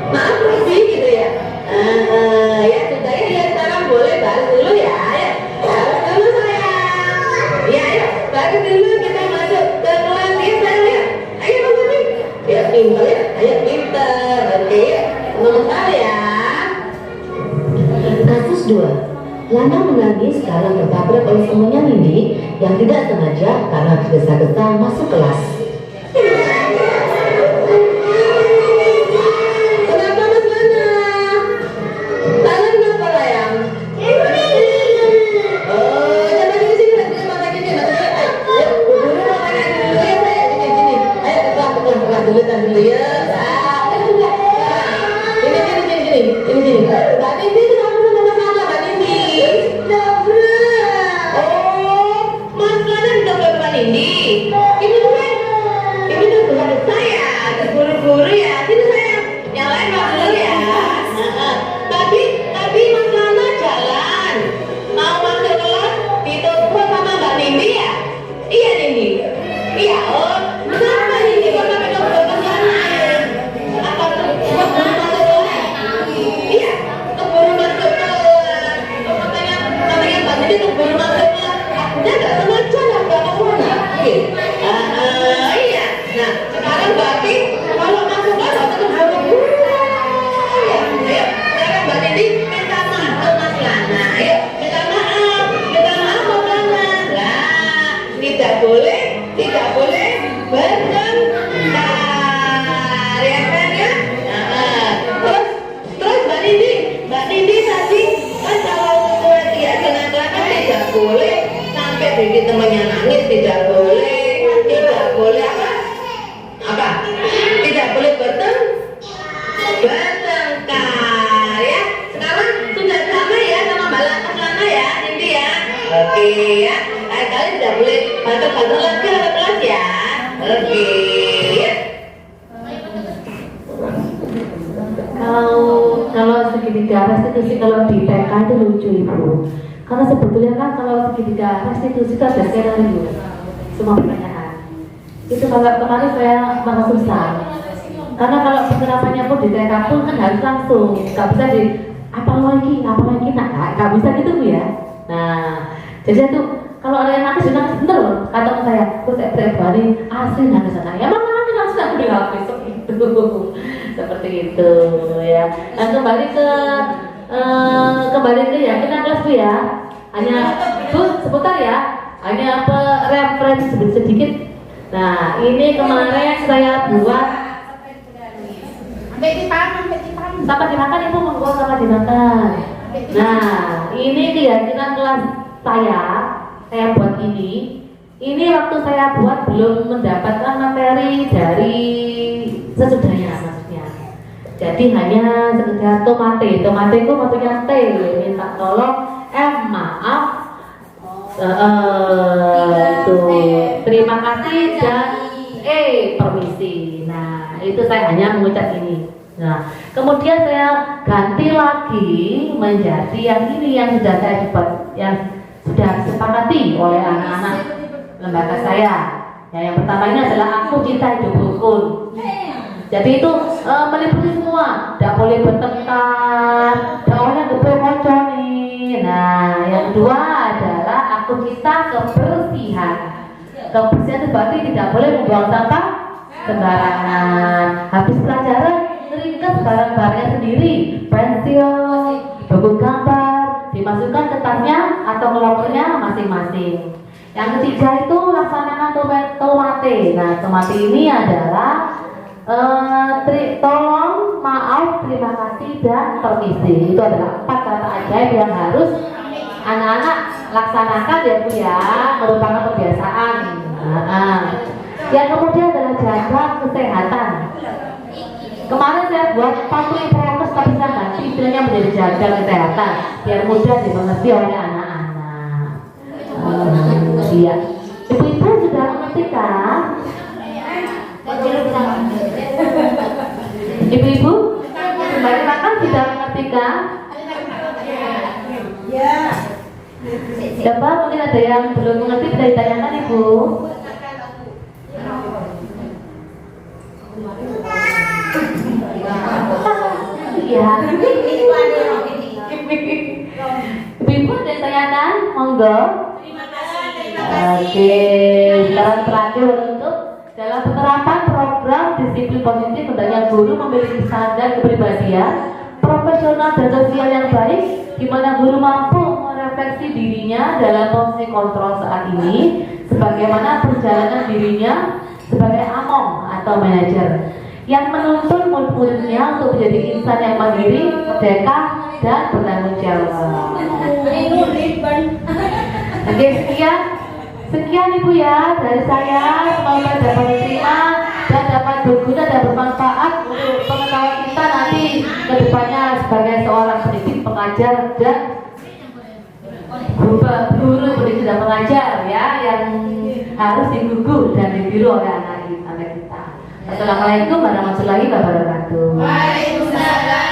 Maaf Robi gitu ya. Ya sudah ya sekarang boleh baris dulu ya. Ya. Baris dulu sayang. Ya ayo baris dulu kita masuk ke kelas ya sayang ya. Ayo Mas Robi. Ya pinter ya. Ayo pinter. Oke. Sebentar ya. Kasus 2. Lana menangis karena tertabrak oleh temannya Nindi yang tidak sengaja karena tergesa-gesa masuk kelas. Kenapa Mas Lana? Lana kenapa sayang? Oh, coba sini mata gini. Ayo, buru matanya dulu ya sayang. Gini. Ayo keluar dulu ya. Ini. Mbak Nindi kenapa sama Mas Lana, Mbak Nindi? Oh, Mas Lana dobrak Mbak Nindi. Ini dobrak saya. Terburu-buru ya. Sini sayang. Yang lain Mbak dulu ya. Tadi Mas Lana jalan. Mau masuk kelas ditunggu sama Mbak Nindi ya? Iya Nindi. Iya. Oh, kenapa Nindi kok sampai dobrak Mas Lana? Apa keburu masuk kelas? Iya, keburu masuk kelas. Katanya Mbak Nindi keburu masuk kelas. Dia nggak sengaja nabrak Mas Lana. Iya. Nah, sekarang berarti kalau masuk kelas harus keburu-buru. Ya, ayo. Sekarang Mbak Nindi minta maaf ke Mas Lana. Ayo, minta maaf Mas Lana. Lah, tidak boleh bertengkar, ya kan ya? Terus Mbak Nindi tadi kan kalau keyakinan kelas kan tidak boleh sampai bikin temannya nangis, tidak boleh apa? Tidak boleh bertengkar ya. Sekarang sudah sama ya sama Mbak Lana ya, Nindi ya. Oke ya. Kalian tidak boleh banter-banter lagi ke kelas ya. Oke. Kalau segitiga ras itu sih kalau di TK itu lucu Ibu. Karena sebetulnya kan kalau segitiga restitusi itu ada skenario semua pertanyaan. Itu kalau kemarin saya merasa susah. Karena kalau penerapannya pun di TK pun kan harus langsung, nggak bisa di apa lagi, nggak bisa gitu Bu ya. Nah, jadi itu kalau ada yang nangis bener loh, kata saya, kok saya pribadi asli nangis sana. Ya mana nanti langsung aku dihapus itu, seperti itu ya. Nah kembali ke yakinan kelas Bu ya. Hanya Bu sebentar ya, hanya apa referensi sedikit. Nah ini kemarin saya buat. Sama dimakan Ibu, monggo sama dimakan. Nah ini keyakinan kelas saya buat ini waktu saya buat belum mendapatkan materi dari sesudahnya maksudnya. Jadi hanya sekedar tomate itu maksudnya T, minta tolong maaf itu terima kasih dan permisi. Nah itu saya hanya mengucap ini. Nah kemudian saya ganti lagi menjadi yang ini yang sudah saya buat, yang sudah disepakati oleh anak-anak lembaga saya. Yang pertama ini adalah aku cinta hidup rukun. Jadi itu meliputi semua, tidak boleh bertengkar, tidak boleh ngepel nih. Nah yang kedua adalah aku cinta kebersihan. Kebersihan itu berarti tidak boleh membuang sampah sembarangan. Habis pelajaran ringkas barang-barangnya sendiri, pensil, buku gambar dimasukkan ke tasnya atau ke lokernya masing-masing. Yang ketiga itu laksanakan tomate. Nah tomate ini adalah tolong, maaf, terima kasih dan permisi. Itu adalah 4 kata ajaib yang harus anak-anak laksanakan ya Bu ya, merupakan kebiasaan. Yang kemudian adalah jaga kesehatan. Kemarin saya buat patuhi prokes, tapi saya ganti istilahnya menjadi jaga kesehatan biar mudah dimengerti oleh anak-anak. Iya. Ibu-ibu sudah mengerti kan? Ibu-ibu kembali makan sudah mengerti kan? Ya. Siapa mungkin ada yang belum mengerti bisa ditanyakan Ibu. Iya. Ibu ada yang tanyakan? Monggo. Oke, sekarang terakhir untuk dalam penerapan program disiplin positif, hendaknya guru memiliki standar kepribadian, profesional dan sosial yang baik, di mana guru mampu merefleksi dirinya dalam posisi kontrol saat ini, sebagaimana perjalanan dirinya sebagai among atau manajer yang menuntun murid-muridnya untuk menjadi insan yang mandiri, merdeka, dan bertanggung jawab. Oke, sekian Ibu ya dari saya, semoga dapat diterima dan dapat berguna dan bermanfaat untuk pengetahuan kita nanti ke depannya sebagai seorang pendidik, pengajar dan guru pendidik dan pengajar ya, yang harus digugu dan ditiru oleh anak-anak kita. Assalamualaikum warahmatullahi wabarakatuh. Waalaikumsalam.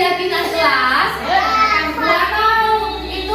keyakinan kelas, walau itu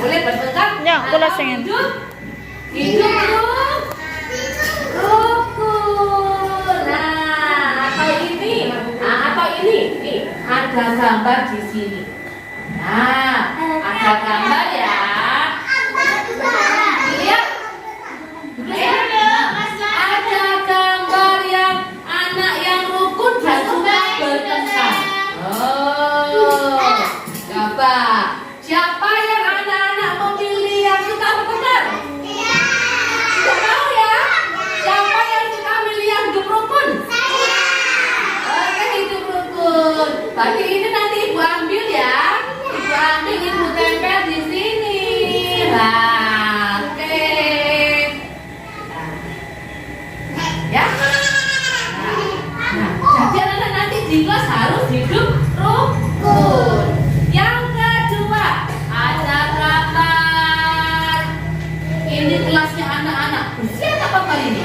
boleh bertengkar. Ya, kula Atau singen. hidup rukun. Nah, atau ini, nih, ada gambar di sini. Nah, ada gambar ya. Lihat. Ada gambar yang anak yang rukun dan suka bertengkar. Oh, gambar. Siapa yang anak-anak memilih yang suka bertengkar? Tidak tahu ya? Siapa yang suka milih yang hidup rukun? Oke, hidup rukun. Berarti ini nanti ibu ambil ya. Ibu ambil, ibu tempel di sini. Nah, oke. Ya. Nah, jadi anak-anak nanti di kelas harus hidup rukun. Yang kedua, ada gambar. Ini kelasnya anak-anak. Bersih atau apa kali ini?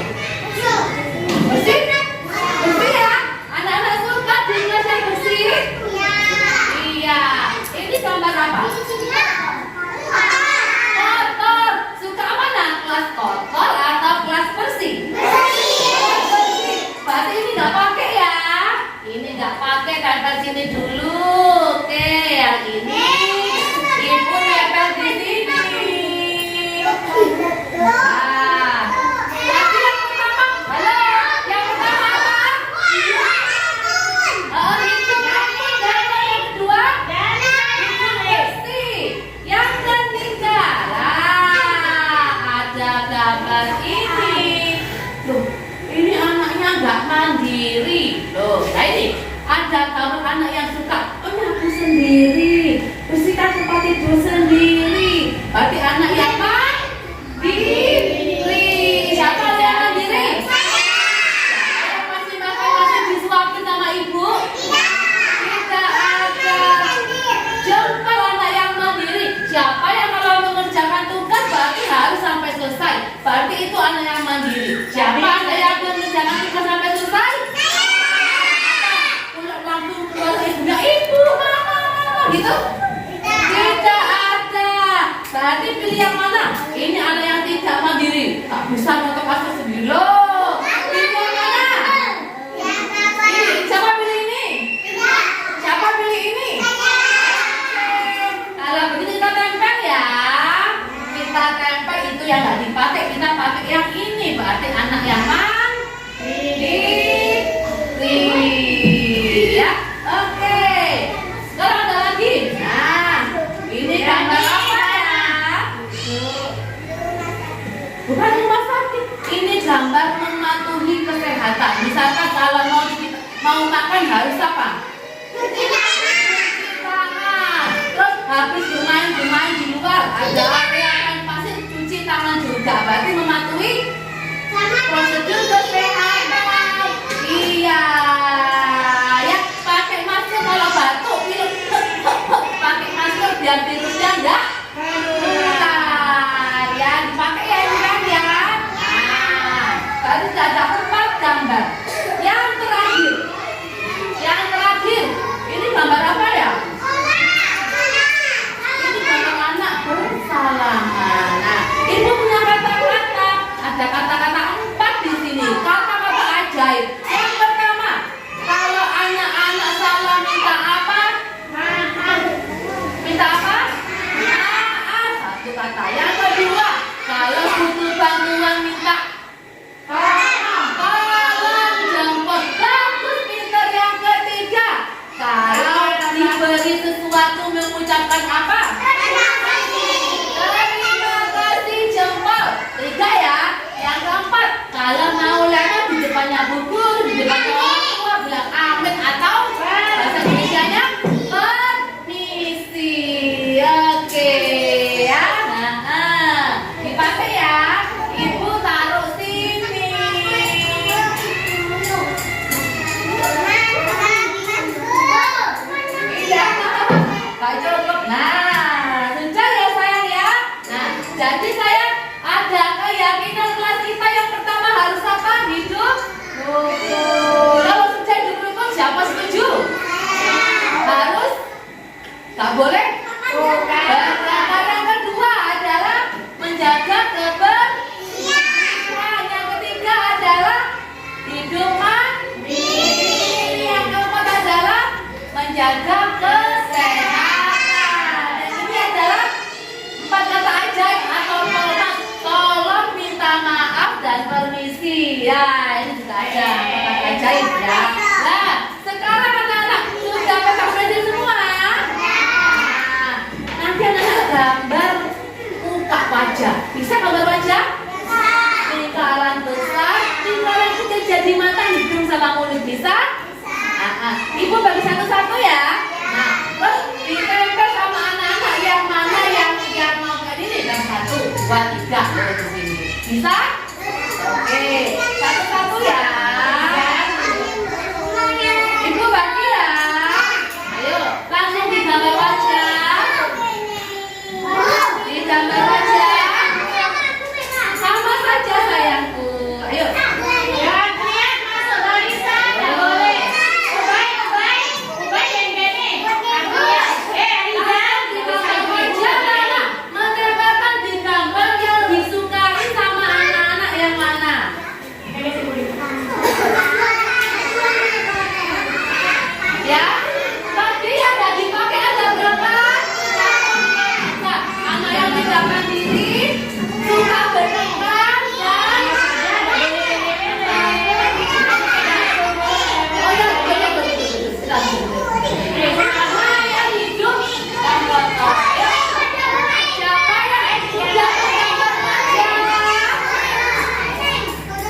Bersih? Bersih ya? Anak-anak suka di kelas yang bersih? Iya. Ini gambar apa? Kotor. Suka mana? Kelas kotor atau kelas bersih? Berarti ini nggak pakai ya? Ini nggak pakai, tempel sini dulu. Oke, yang ini ibu tempel di sini. Nah, tapi yang pertama, halo, yang pertama apa? Oh, itu rambut. Dan yang kedua, itu bersih. Yang ketiga, ada gambar ini. Loh, ini anaknya nggak mandiri. Loh, nah ini ada gambar anak yang suka menyapu sendiri, bersihkan tempat tidur sendiri. Berarti anak yang mandiri. Siapa yang mandiri? Siapa yang masih makan masih disuapin sama ibu? Tidak ada. Jempol anak yang mandiri. Siapa yang kalau mengerjakan tugas berarti harus sampai selesai. Berarti itu anak yang mandiri. Siapa anak yang mengerjakan tugas sampai selesai? Langsung keluar ibunya, ibu, mama, gitu? Tidak ada. Berarti pilih yang mana? Ini anak yang tidak mandiri, tak bisa nonton kasur sendiri loh. Pilih yang mana? Ini, siapa pilih ini? Siapa pilih ini? Kalau begitu kita tempel ya. Kita tempel itu yang nggak dipakai, kita pakai yang ini. Berarti anak yang mandiri. Ya, oke. Sekarang ada lagi. Nah, ini gambar apa ya? Bukan rumah sakit. Ini gambar mematuhi kesehatan. Misalkan kalau mau makan harus apa? Cuci tangan. Terus habis bermain di luar ada area main pasir, cuci tangan juga. Berarti mematuhi prosedur kesehatan. Iya. Ya, pakai masker kalau batuk, pilih pakai masker biar virusnya enggak keluar. Ya, dipakai ya ini kan ya. Nah, baru sudah ada 4 gambar. Yang terakhir, ini gambar apa ya? Ini gambar anak bersalaman. Nah, ibu punya kata-kata. Ada kata-kata 4 di sini. Kata-kata ajaib. Yang pertama, kalau anak-anak salah minta apa? Minta apa? Maaf. Satu kata. Yang kedua, kalau butuh bantuan minta tolong jemput. Bagus, pintar. Yang ketiga, kalau diberi sesuatu mengucapkan apa? Terima kasih, jempol. 3 ya. Yang keempat, kalau mau lewat di depannya buku, di depannya orang tua bilang amin atau bahasa Indonesianya permisi. Oke ya. Nah, dipakai ya. Ibu taruh sini. Iya. Gak cukup. Nah, sudah ya sayang ya. Nah, jadi sayang, ada keyakinan kelas kita yang pertama harus apa? Hidup rukun. Kalau sudah hidup rukun, siapa setuju? Harus? Gak boleh? Bukan. Yang kedua, Ibu bagi satu-satu ya. Nah, terus ditempel sama anak-anak yang mana yang mau ke ini dan 1, 2, 3 boleh ke sini. Bisa? Oke, satu-satu ya. Ibu bagi ya. Ayo, langsung digambar wajah. Digambar wajah. Sama saja sayangku. Ayo. Menempelkan di gambar yang disukai sama anak-anak yang mana? Ya, tapi yang nggak dipakai ada berapa? Nah, anak yang tidak mandiri suka berteman dan oh ya, betul. Anak yang hidup dan kotor. Siapa yang sudah menggambar wajah?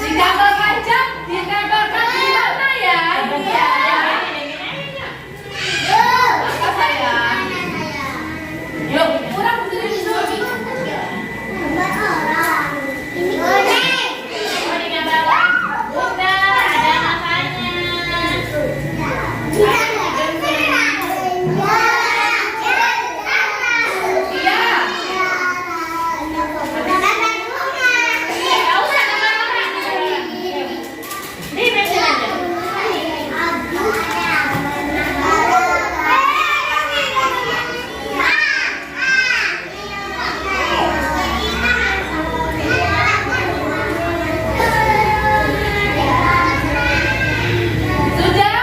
Digambar wajah, ditempelkan di mana ya? Iya. Apa sayang? Yuk, kurang berdiri dulu. Iya. Sudah?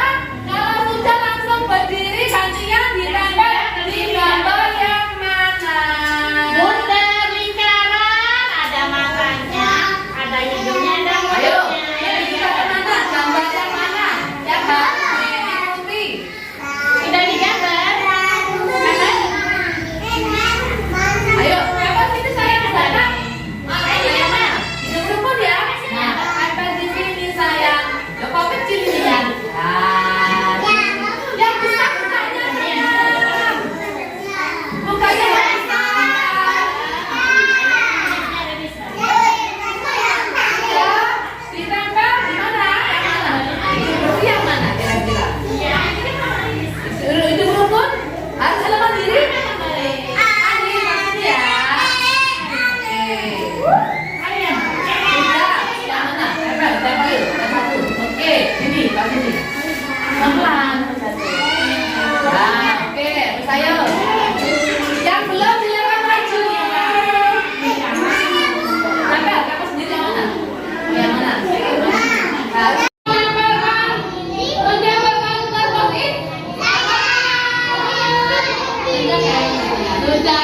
Kalau sudah langsung berdiri, gantian ditempel di gambar yang mana? Bunda lingkaran, ada matanya, ada hidungnya, ada Ayo, mulutnya. kita kemana? Gambar yang mana? Yang harus diikuti. Sudah digambar? Ayo, siapa sini sayang sana? Yang mana? Hidup rukun ya. Nah, tempel di sini sayang. Loh, kok kecil ini ya? Nah, yang besar mukanya sayang. Mukanya yang besar. Ya, ditempel di mana? Yang mana? Itu yang mana kira-kira? Hidup rukun harus selamat diri. Adil pasti ya. Sudah, yang mana? Tempel yuk, yang satu. Oke, sini, Pak sini. Pelan, satu. Nah, oke, saya. Yang belum silakan maju. Tempel, kamu sendiri yang mana? Yang mana? Harus menjemputkan terpotong. Sudah